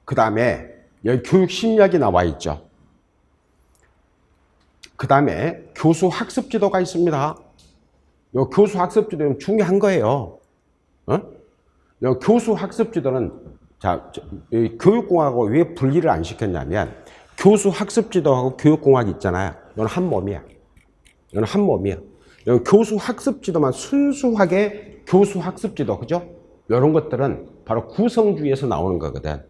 그 다음에 여기 교육심리학이 나와 있죠. 그 다음에 교수학습지도가 있습니다. 이 교수학습지도는 중요한 거예요. 이 교수학습지도는 자, 교육공학하고 왜 분리를 안 시켰냐면 교수학습지도하고 교육공학 있잖아요. 이건 한 몸이야. 이건 한 몸이야. 교수학습지도만 순수하게 교수학습지도, 그죠? 이런 것들은 바로 구성주의에서 나오는 거거든.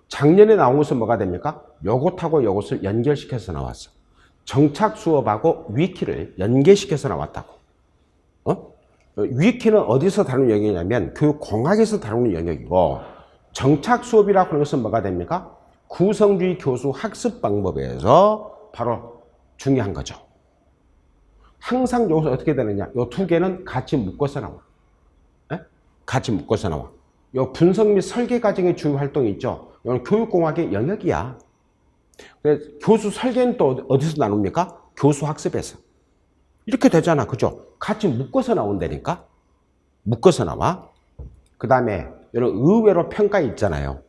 작년에 나온 것은 뭐가 됩니까? 요것하고 요것을 연결시켜서 나왔어. 정착 수업하고 위키를 연계시켜서 나왔다고. 위키는 어디서 다루는 영역이냐면 교육공학에서 다루는 영역이고 정착 수업이라고 하는 것은 뭐가 됩니까? 구성주의 교수 학습 방법에서 바로 중요한 거죠. 항상 여기서 어떻게 되느냐? 이 두 개는 같이 묶어서 나와. 에? 같이 묶어서 나와. 이 분석 및 설계 과정의 주요 활동이 있죠. 이건 교육공학의 영역이야. 그래서 교수 설계는 또 어디서 나눕니까? 교수 학습에서. 이렇게 되잖아. 그죠? 같이 묶어서 나온다니까? 묶어서 나와. 그 다음에 여러분 의외로 평가 있잖아요.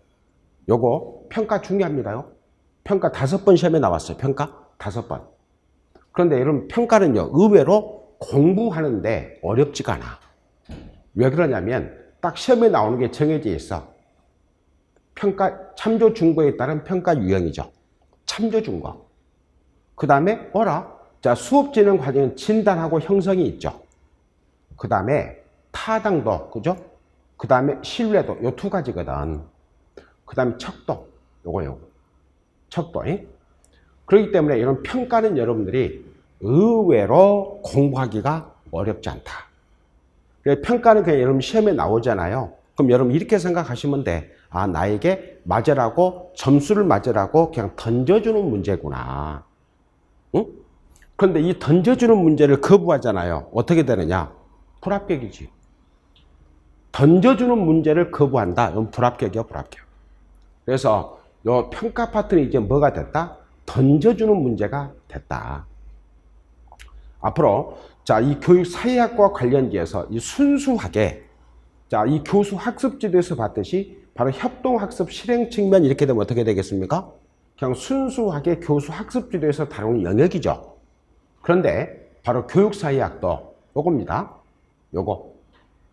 요거 평가 중요합니다요. 평가 5번 시험에 나왔어요. 평가 5번. 그런데 여러분 평가는요 의외로 공부하는데 어렵지가 않아. 왜 그러냐면 딱 시험에 나오는 게 정해져 있어. 평가 참조 준거에 따른 평가 유형이죠. 참조 준거. 그 다음에 뭐라? 자 수업 진행 과정은 진단하고 형성이 있죠. 그 다음에 타당도, 그죠? 그 다음에 신뢰도, 요 두 가지거든. 그 다음에 척도. 요거. 척도. 그렇기 때문에 이런 평가는 여러분들이 의외로 공부하기가 어렵지 않다. 평가는 그냥 여러분 시험에 나오잖아요. 그럼 여러분 이렇게 생각하시면 돼. 아, 나에게 맞으라고, 점수를 맞으라고 그냥 던져주는 문제구나. 응? 그런데 이 던져주는 문제를 거부하잖아요. 어떻게 되느냐? 불합격이지. 던져주는 문제를 거부한다. 이건 불합격이야, 불합격. 그래서 요 평가 파트는 이제 뭐가 됐다? 던져주는 문제가 됐다. 앞으로 자, 이 교육 사회학과 관련지에서 이 순수하게 자, 이 교수 학습 지도에서 봤듯이 바로 협동 학습 실행 측면 이렇게 되면 어떻게 되겠습니까? 그냥 순수하게 교수 학습 지도에서 다루는 영역이죠. 그런데 바로 교육 사회학도 요겁니다.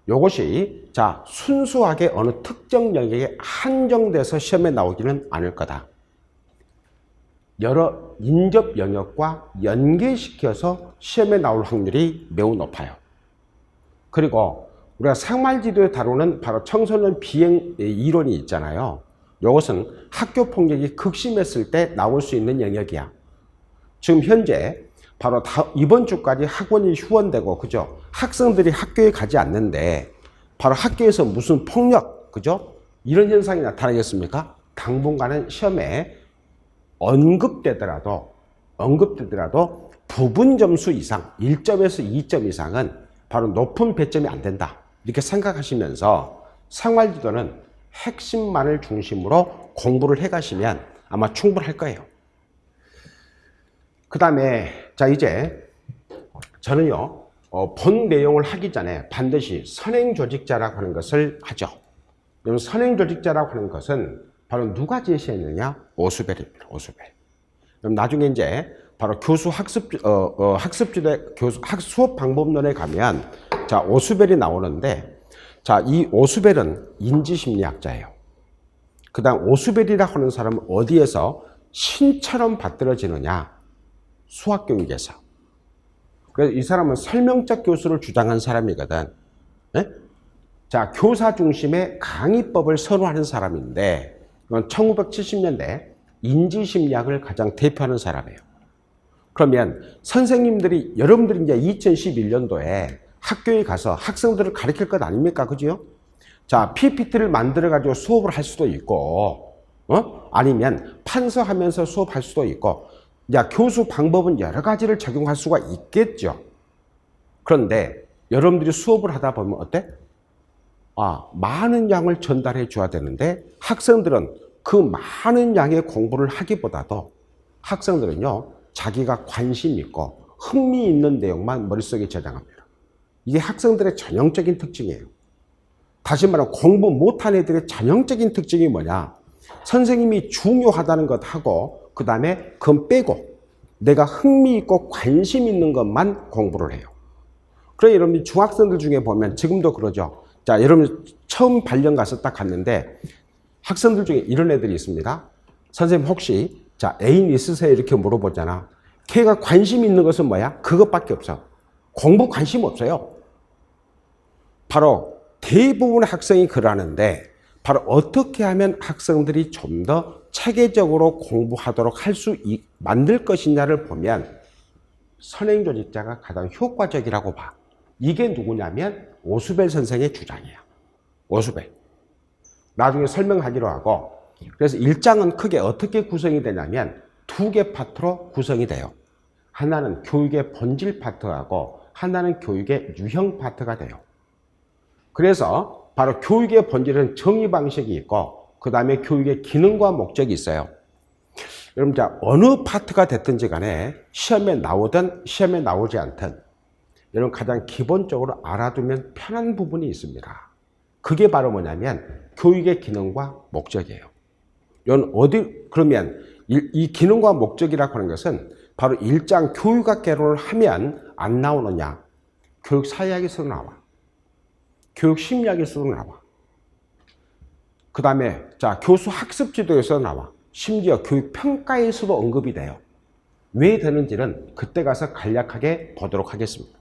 요것이 자, 순수하게 어느 특정 영역에 한정돼서 시험에 나오지는 않을 거다. 여러 인접 영역과 연계시켜서 시험에 나올 확률이 매우 높아요. 그리고 우리가 생활지도에 다루는 바로 청소년 비행 이론이 있잖아요. 이것은 학교 폭력이 극심했을 때 나올 수 있는 영역이야. 지금 현재 바로 이번 주까지 학원이 휴원되고, 그죠? 학생들이 학교에 가지 않는데 바로 학교에서 무슨 폭력, 그죠? 이런 현상이 나타나겠습니까? 당분간은 시험에 언급되더라도 부분 점수 이상, 1점에서 2점 이상은 바로 높은 배점이 안 된다. 이렇게 생각하시면서 생활지도는 핵심만을 중심으로 공부를 해가시면 아마 충분할 거예요. 그 다음에 자, 이제 저는요 본 내용을 하기 전에 반드시 선행조직자라고 하는 것을 하죠. 선행조직자라고 하는 것은 바로 누가 제시했느냐? 오스벨입니다. 오스벨. 그럼 나중에 이제 바로 교수 학습지대 수업 방법론에 가면 자, 오스벨이 나오는데 자, 이 오스벨은 인지심리학자예요. 그 다음 오스벨이라고 하는 사람은 어디에서 신처럼 받들어지느냐? 수학교육에서. 그래서 이 사람은 설명적 교수를 주장한 사람이거든. 네? 자, 교사 중심의 강의법을 선호하는 사람인데, 이건 1970년대 인지심리학을 가장 대표하는 사람이에요. 그러면 선생님들이, 여러분들이 이제 2011년도에 학교에 가서 학생들을 가르칠 것 아닙니까? 그죠? 자, PPT를 만들어가지고 수업을 할 수도 있고, 아니면 판서하면서 수업할 수도 있고, 야, 교수 방법은 여러 가지를 적용할 수가 있겠죠. 그런데 여러분들이 수업을 하다 보면 어때? 아, 많은 양을 전달해 줘야 되는데 학생들은 그 많은 양의 공부를 하기보다도 학생들은요, 자기가 관심 있고 흥미 있는 내용만 머릿속에 저장합니다. 이게 학생들의 전형적인 특징이에요. 다시 말하면 공부 못한 애들의 전형적인 특징이 뭐냐? 선생님이 중요하다는 것하고 그 다음에 그건 빼고 내가 흥미 있고 관심 있는 것만 공부를 해요. 그래, 여러분이 중학생들 중에 보면 지금도 그러죠. 자, 여러분 처음 발령 가서 딱 갔는데 학생들 중에 이런 애들이 있습니다. 선생님 혹시 자, 애인 있으세요? 이렇게 물어보잖아. 걔가 관심 있는 것은 뭐야? 그것밖에 없어. 공부 관심 없어요. 바로 대부분의 학생이 그러는데 바로 어떻게 하면 학생들이 좀 더 체계적으로 공부하도록 할 수 만들 것이냐를 보면 선행조직자가 가장 효과적이라고 봐. 이게 누구냐면 오스벨 선생의 주장이야. 오스벨. 나중에 설명하기로 하고, 그래서 일장은 크게 어떻게 구성이 되냐면 두 개 파트로 구성이 돼요. 하나는 교육의 본질 파트하고 하나는 교육의 유형 파트가 돼요. 그래서 바로 교육의 본질은 정의 방식이 있고 그 다음에 교육의 기능과 목적이 있어요. 여러분, 자, 어느 파트가 됐든지 간에 시험에 나오든 시험에 나오지 않든 여러분 가장 기본적으로 알아두면 편한 부분이 있습니다. 그게 바로 뭐냐면 교육의 기능과 목적이에요. 이건 그러면 이 기능과 목적이라고 하는 것은 바로 일장 교육학 개론을 하면 안 나오느냐? 교육 사회학에서도 나와. 교육 심리학에서도 나와. 그 다음에 자, 교수 학습 지도에서 나와. 심지어 교육 평가에서도 언급이 돼요. 왜 되는지는 그때 가서 간략하게 보도록 하겠습니다.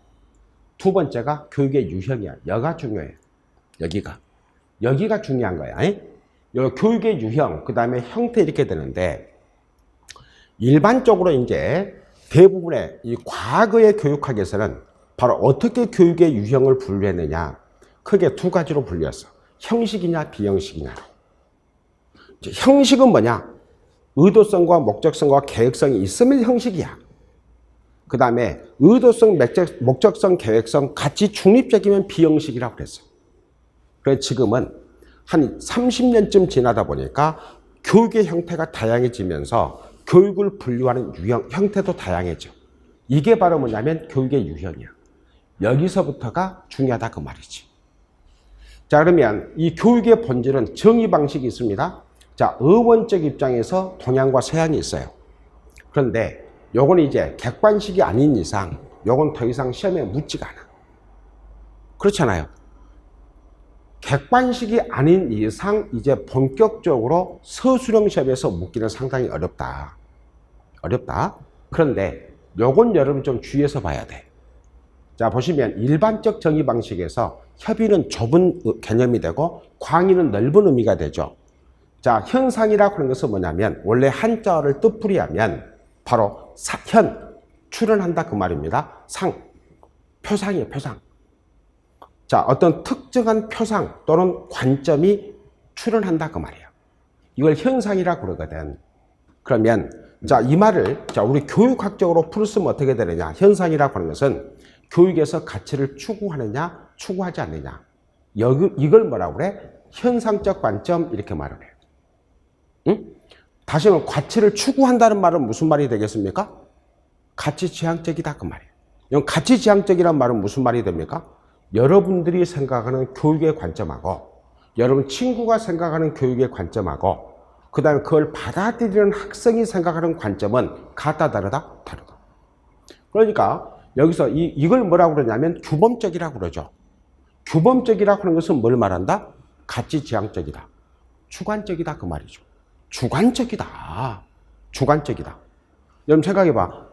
두 번째가 교육의 유형이야. 여가 중요해요. 여기가 중요한 거야. 요 교육의 유형, 그 다음에 형태 이렇게 되는데, 일반적으로 이제 대부분의 이 과거의 교육학에서는 바로 어떻게 교육의 유형을 분류했느냐, 크게 두 가지로 분류했어. 형식이냐 비형식이냐. 형식은 뭐냐? 의도성과 목적성과 계획성이 있으면 형식이야. 그 다음에 의도성, 목적성, 계획성 같이 중립적이면 비형식이라고 그랬어. 그래서 지금은 한 30년쯤 지나다 보니까 교육의 형태가 다양해지면서 교육을 분류하는 유형, 형태도 다양해져. 이게 바로 뭐냐면 교육의 유형이야. 여기서부터가 중요하다 그 말이지. 자, 그러면 이 교육의 본질은 정의 방식이 있습니다. 자, 의원적 입장에서 동양과 서양이 있어요. 그런데 요건 이제 객관식이 아닌 이상 요건 더 이상 시험에 묻지가 않아. 그렇잖아요. 객관식이 아닌 이상 이제 본격적으로 서술형 시험에서 묻기는 상당히 어렵다. 어렵다. 그런데 요건 여러분 좀 주의해서 봐야 돼. 자, 보시면 일반적 정의 방식에서 협의는 좁은 개념이 되고 광의는 넓은 의미가 되죠. 자, 현상이라고 하는 것은 뭐냐면 원래 한자어를 뜻풀이하면 바로 현, 출현한다 그 말입니다. 상, 표상이에요, 표상. 자, 어떤 특정한 표상 또는 관점이 출현한다 그 말이에요. 이걸 현상이라고 그러거든. 그러면 자, 이 말을 자, 우리 교육학적으로 풀었으면 어떻게 되느냐? 현상이라고 하는 것은 교육에서 가치를 추구하느냐, 추구하지 않느냐. 이걸 뭐라고 그래? 현상적 관점 이렇게 말을 해요. 응? 다시 한번 가치를 추구한다는 말은 무슨 말이 되겠습니까? 가치지향적이다 그 말이에요. 이건 가치지향적이란 말은 무슨 말이 됩니까? 여러분들이 생각하는 교육의 관점하고 여러분 친구가 생각하는 교육의 관점하고 그 다음에 그걸 받아들이는 학생이 생각하는 관점은 같다 다르다? 다르다. 그러니까 여기서 이걸 뭐라고 그러냐면 규범적이라고 그러죠. 규범적이라고 하는 것은 뭘 말한다? 가치지향적이다. 주관적이다 그 말이죠. 주관적이다. 주관적이다. 여러분 생각해봐.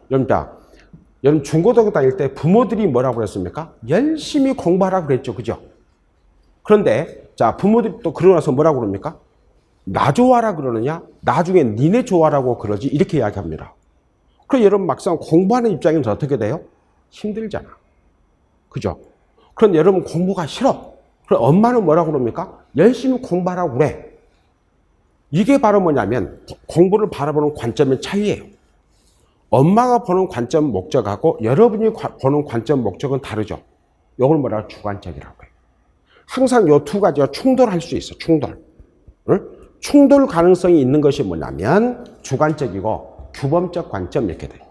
여러분 중고등학교 다닐 때 부모들이 뭐라고 그랬습니까? 열심히 공부하라고 그랬죠. 그죠? 그런데 자, 부모들이 또 그러고 나서 뭐라고 그럽니까? 나 좋아라 그러느냐? 나중에 니네 좋아라고 그러지? 이렇게 이야기합니다. 그럼 여러분 막상 공부하는 입장에서 어떻게 돼요? 힘들잖아. 그죠? 그런데 여러분 공부가 싫어. 그럼 엄마는 뭐라고 그럽니까? 열심히 공부하라고 그래. 이게 바로 뭐냐면 공부를 바라보는 관점의 차이예요. 엄마가 보는 관점 목적하고 여러분이 보는 관점 목적은 다르죠. 이걸 뭐라고 주관적이라고 해요. 항상 이 두 가지가 충돌할 수 있어. 충돌. 응? 충돌 가능성이 있는 것이 뭐냐면 주관적이고 규범적 관점 이렇게 돼요.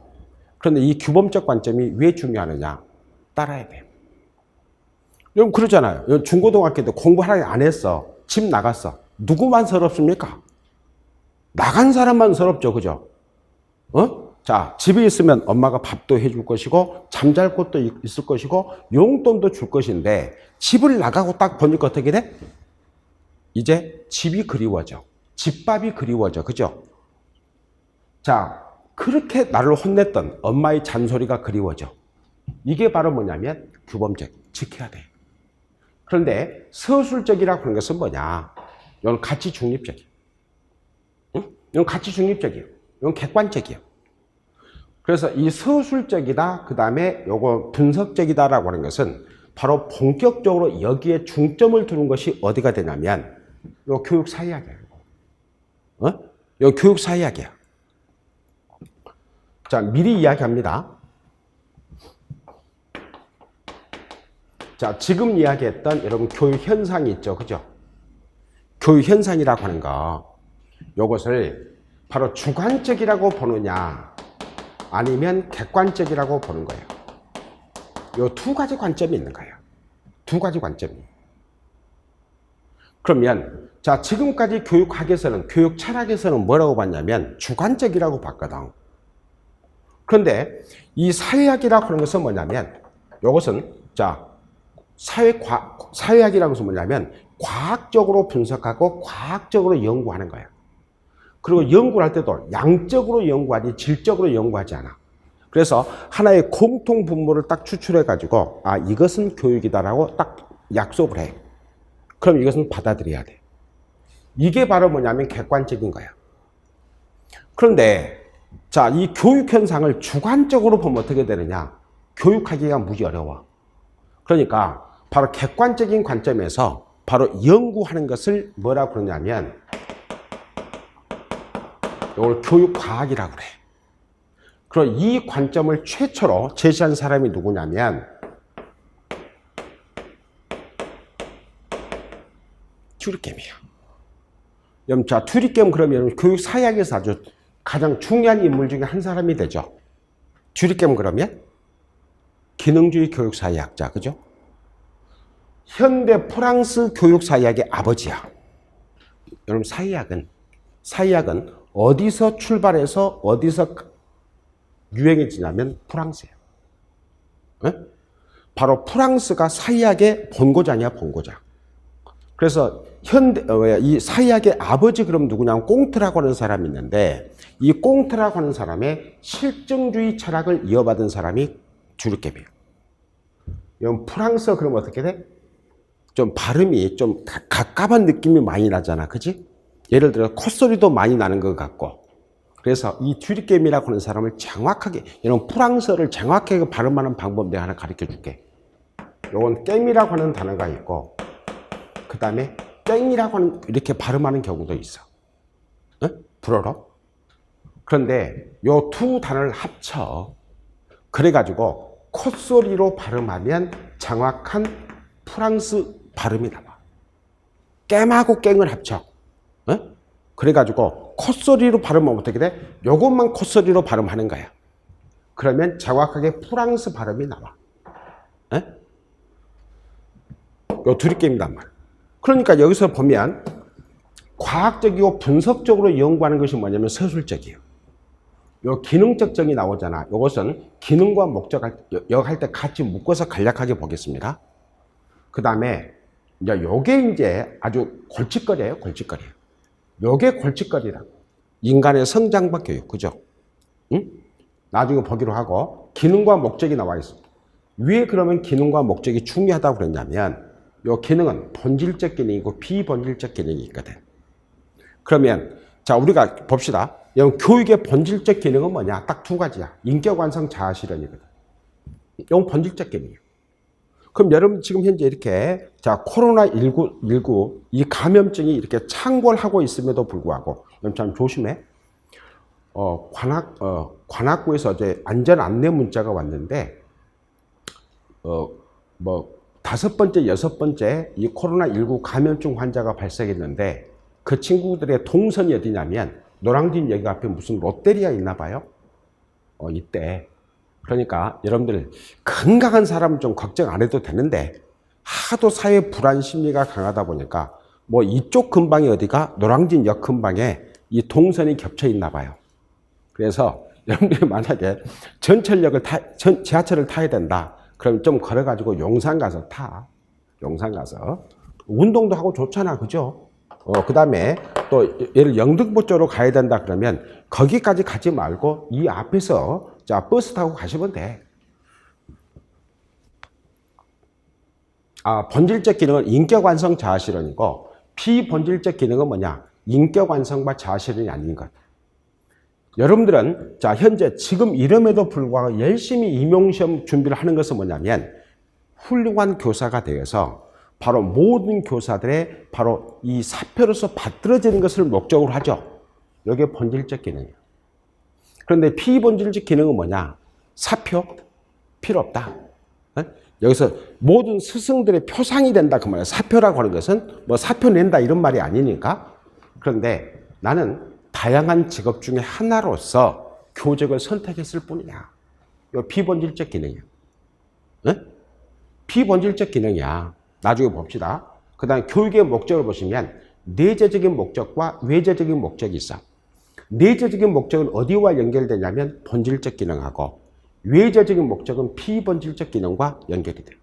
그런데 이 규범적 관점이 왜 중요하느냐? 따라야 돼요. 여러분 그러잖아요. 중고등학교 때 공부하라고 안 했어. 집 나갔어. 누구만 서럽습니까? 나간 사람만 서럽죠. 그죠? 자, 집에 있으면 엄마가 밥도 해줄 것이고 잠잘 곳도 있을 것이고 용돈도 줄 것인데 집을 나가고 딱 보니까 어떻게 돼? 이제 집이 그리워져. 집밥이 그리워져. 그죠? 자, 그렇게 나를 혼냈던 엄마의 잔소리가 그리워져. 이게 바로 뭐냐면 규범적, 지켜야 돼. 그런데 서술적이라고 하는 것은 뭐냐? 이건 가치 중립적이에요. 응? 이건 가치 중립적이에요. 이건 객관적이에요. 그래서 이 서술적이다, 그 다음에 요거 분석적이다라고 하는 것은 바로 본격적으로 여기에 중점을 두는 것이 어디가 되냐면 요 교육 사회학이에요. 요 교육 사회학이야. 자, 미리 이야기합니다. 자, 지금 이야기했던 여러분 교육 현상이 있죠. 그죠? 교육 현상이라고 하는 거, 요것을 바로 주관적이라고 보느냐, 아니면 객관적이라고 보는 거예요. 요 두 가지 관점이 있는 거예요. 두 가지 관점이. 그러면, 자, 지금까지 교육학에서는, 교육 철학에서는 뭐라고 봤냐면 주관적이라고 봤거든. 그런데 이 사회학이라고 하는 것은 뭐냐면, 요것은, 자, 사회학이라고 해서 뭐냐면 과학적으로 분석하고 과학적으로 연구하는 거예요. 그리고 연구를 할 때도 양적으로 연구하지 질적으로 연구하지 않아. 그래서 하나의 공통 분모를 딱 추출해 가지고 아, 이것은 교육이다라고 딱 약속을 해. 그럼 이것은 받아들여야 돼. 이게 바로 뭐냐면 객관적인 거야. 그런데 자, 이 교육 현상을 주관적으로 보면 어떻게 되느냐? 교육하기가 무지 어려워. 그러니까 바로 객관적인 관점에서 바로 연구하는 것을 뭐라고 그러냐면 이걸 교육과학이라고 그래. 그리고 이 관점을 최초로 제시한 사람이 누구냐면 튜리겜이야. 자, 튜리겜 그러면 교육 사회학에서 아주 가장 중요한 인물 중에 한 사람이 되죠. 튜리겜 그러면 기능주의 교육 사회학자, 그죠? 현대 프랑스 교육 사회학의 아버지야. 여러분, 사회학은 어디서 출발해서 어디서 유행해지냐면 프랑스예요. 네? 바로 프랑스가 사회학의 본고장이야, 본고장. 그래서 이 사회학의 아버지 그럼 누구냐면 꽁트라고 하는 사람이 있는데 이 꽁트라고 하는 사람의 실증주의 철학을 이어받은 사람이 듀르켐이에요. 이건 프랑스 그럼 어떻게 돼? 좀 발음이 좀 갑갑한 느낌이 많이 나잖아, 그지? 예를 들어 콧소리도 많이 나는 것 같고. 그래서 이 듀르켐이라고 하는 사람을 정확하게, 이런 프랑스어를 정확하게 발음하는 방법 내가 하나 가르쳐 줄게. 요건 겜이라고 하는 단어가 있고, 그 다음에 땡이라고 하는 이렇게 발음하는 경우도 있어. 응? 불어로. 그런데 요 두 단어를 합쳐. 그래가지고 콧소리로 발음하면 정확한 프랑스 발음이 나와. 깸하고 깽을 합쳐. 응? 그래가지고 콧소리로 발음하면 어떻게 돼? 요것만 콧소리로 발음하는 거야. 그러면 정확하게 프랑스 발음이 나와. 응? 요 듀르켐이란 말. 그러니까 여기서 보면 과학적이고 분석적으로 연구하는 것이 뭐냐면 서술적이에요. 요 기능적 정이 나오잖아. 이것은 기능과 목적 할 때 같이 묶어서 간략하게 보겠습니다. 그 다음에 이제 요게 이제 아주 골칫거리예요, 골칫거리. 요게 골칫거리라고. 인간의 성장과 교육, 그죠? 응? 나중에 보기로 하고 기능과 목적이 나와 있어. 왜 그러면 기능과 목적이 중요하다고 그랬냐면 요 기능은 본질적 기능이고 비본질적 기능이 있거든. 그러면 자, 우리가 봅시다. 교육의 본질적 기능은 뭐냐? 딱 두 가지야. 인격 완성 자아 실현이거든. 이건 본질적 기능이에요. 그럼 여러분 지금 현재 이렇게 자, 코로나19 이 감염증이 이렇게 창궐하고 있음에도 불구하고 참 조심해. 관악구에서 어제 안전 안내 문자가 왔는데 뭐 5번째, 6번째 이 코로나19 감염증 환자가 발생했는데 그 친구들의 동선이 어디냐면 노량진 여기 앞에 무슨 롯데리아 있나 봐요. 이때. 그러니까 여러분들 건강한 사람은 좀 걱정 안 해도 되는데 하도 사회 불안 심리가 강하다 보니까 뭐 이쪽 근방이 어디가 노량진 역 근방에 이 동선이 겹쳐 있나 봐요. 그래서 여러분들이 만약에 지하철을 타야 된다. 그럼 좀 걸어가지고 용산 가서 타. 용산 가서. 운동도 하고 좋잖아. 그죠? 그 다음에 또 예를 영등포 쪽으로 가야 된다 그러면 거기까지 가지 말고 이 앞에서 자, 버스 타고 가시면 돼. 본질적 기능은 인격 완성 자아 실현이고 비본질적 기능은 뭐냐? 인격 완성과 자아 실현이 아닌 것. 여러분들은 자, 현재 지금 이름에도 불구하고 열심히 임용시험 준비를 하는 것은 뭐냐면 훌륭한 교사가 되어서 바로 모든 교사들의 바로 이 사표로서 받들어지는 것을 목적으로 하죠. 이게 본질적 기능이에요. 그런데 비본질적 기능은 뭐냐? 사표? 필요 없다. 여기서 모든 스승들의 표상이 된다 그 말이에요. 사표라고 하는 것은 뭐 사표 낸다 이런 말이 아니니까. 그런데 나는 다양한 직업 중에 하나로서 교직을 선택했을 뿐이야. 이거 비본질적 기능이야. 비본질적 기능이야. 나중에 봅시다. 그 다음에 교육의 목적을 보시면 내재적인 목적과 외재적인 목적이 있어. 내재적인 목적은 어디와 연결되냐면 본질적 기능하고 외재적인 목적은 비본질적 기능과 연결이 돼.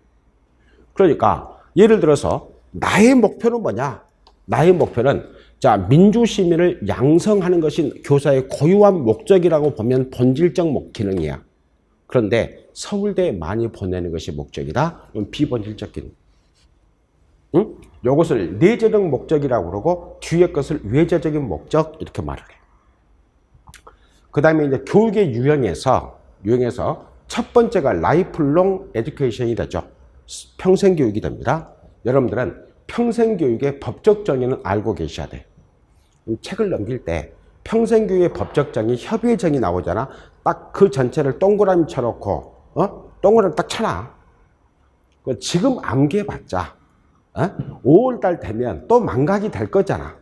그러니까 예를 들어서 나의 목표는 뭐냐? 나의 목표는 자, 민주시민을 양성하는 것이 교사의 고유한 목적이라고 보면 본질적 기능이야. 그런데 서울대에 많이 보내는 것이 목적이다? 그럼 비본질적 기능. 응? 요것을 내재적 목적이라고 그러고 뒤에 것을 외재적인 목적 이렇게 말을 해요. 그 다음에 이제 교육의 유형에서 첫 번째가 라이프롱 에듀케이션이 되죠. 평생 교육이 됩니다. 여러분들은 평생 교육의 법적 정의는 알고 계셔야 돼요. 책을 넘길 때 평생 교육의 법적 정의, 협의의 정의 나오잖아. 딱 그 전체를 동그라미 쳐놓고 동그라미 딱 쳐놔. 지금 암기해봤자 5월달 되면 또 망각이 될 거잖아.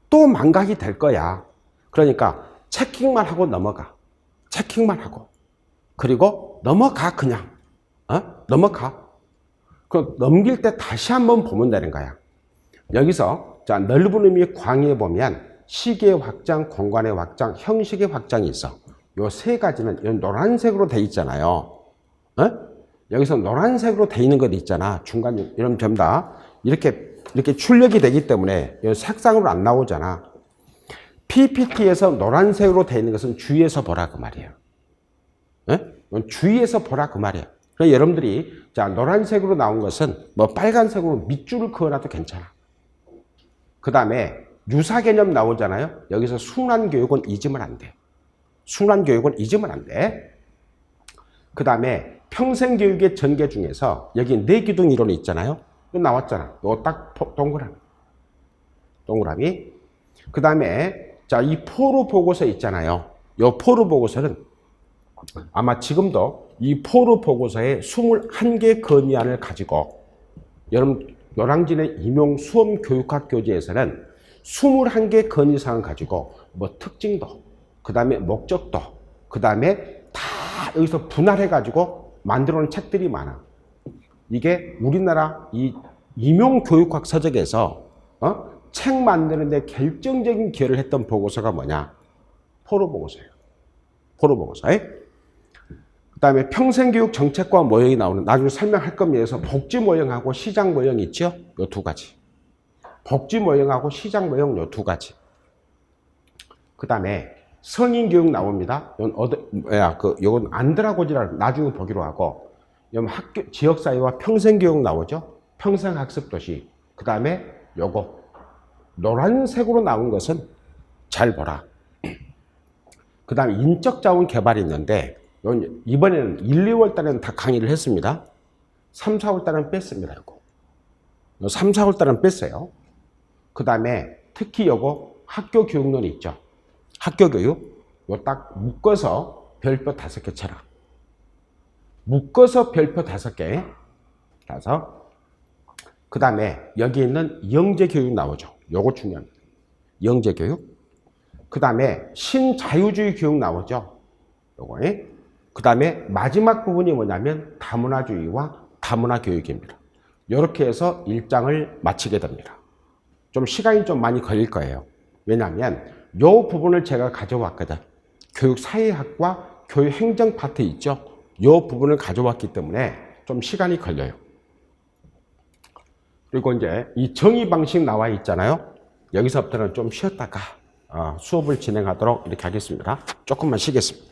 또 망각이 될 거야. 그러니까 체킹만 하고 넘어가. 체킹만 하고. 그리고 넘어가 그냥. 넘어가. 그 넘길 때 다시 한번 보면 되는 거야. 여기서 자 넓은 의미의 광의에 보면 시기의 확장, 공간의 확장, 형식의 확장이 있어. 요 세 가지는 이 노란색으로 돼 있잖아요. 여기서 노란색으로 돼 있는 것 있잖아. 중간 이런 점 다 이렇게 출력이 되기 때문에 이 색상으로 안 나오잖아. PPT에서 노란색으로 돼 있는 것은 주의해서 보라 그 말이에요. 주의해서 보라 그 말이에요. 그래서 여러분들이 자 노란색으로 나온 것은 뭐 빨간색으로 밑줄을 그어놔도 괜찮아. 그 다음에 유사 개념 나오잖아요. 여기서 순환 교육은 잊으면 안 돼. 순환 교육은 잊으면 안 돼. 그 다음에 평생 교육의 전개 중에서 여기 내기둥 이론이 있잖아요. 이거 나왔잖아. 이거 딱 동그라미. 그 다음에 자 이 포로 보고서 있잖아요. 이 포로 보고서는 아마 지금도 이 포로 보고서에 21개 건의안을 가지고 여러분 노량진의 임용 수험 교육학 교재에서는 21개 건의사항을 가지고 뭐 특징도 그 다음에 목적도 그 다음에 다 여기서 분할해 가지고 만들어 놓은 책들이 많아. 이게 우리나라 이 임용 교육학 서적에서 책 만드는 데 결정적인 기여를 했던 보고서가 뭐냐? 포로 보고서예요. 포로 보고서. 그 다음에 평생교육 정책과 모형이 나오는, 나중에 설명할 겁니다. 그래서 복지 모형하고 시장 모형 있죠? 요 두 가지. 복지 모형하고 시장 모형 요 두 가지. 그 다음에 성인교육 나옵니다. 요건 안드라고지라 나중에 보기로 하고, 학교, 지역사회와 평생교육 나오죠? 평생학습도시. 그 다음에 요거. 노란색으로 나온 것은 잘 보라. 그 다음에 인적자원 개발이 있는데, 이번에는 1, 2월 달에는 다 강의를 했습니다. 3, 4월 달은 뺐습니다. 이거 3, 4월 달은 뺐어요. 그 다음에 특히 요거 학교 교육론이 있죠. 학교 교육. 요 딱 묶어서 별표 5개 쳐라. 묶어서 별표 5개. 그래서 그 다음에 여기 있는 영재 교육 나오죠. 요거 중요합니다. 영재 교육. 그 다음에 신자유주의 교육 나오죠. 요거. 그 다음에 마지막 부분이 뭐냐면 다문화주의와 다문화 교육입니다. 이렇게 해서 1장을 마치게 됩니다. 좀 시간이 좀 많이 걸릴 거예요. 왜냐하면 이 부분을 제가 가져왔거든. 교육사회학과 교육행정 파트 있죠. 이 부분을 가져왔기 때문에 좀 시간이 걸려요. 그리고 이제 이 정의 방식 나와 있잖아요. 여기서부터는 좀 쉬었다가 수업을 진행하도록 이렇게 하겠습니다. 조금만 쉬겠습니다.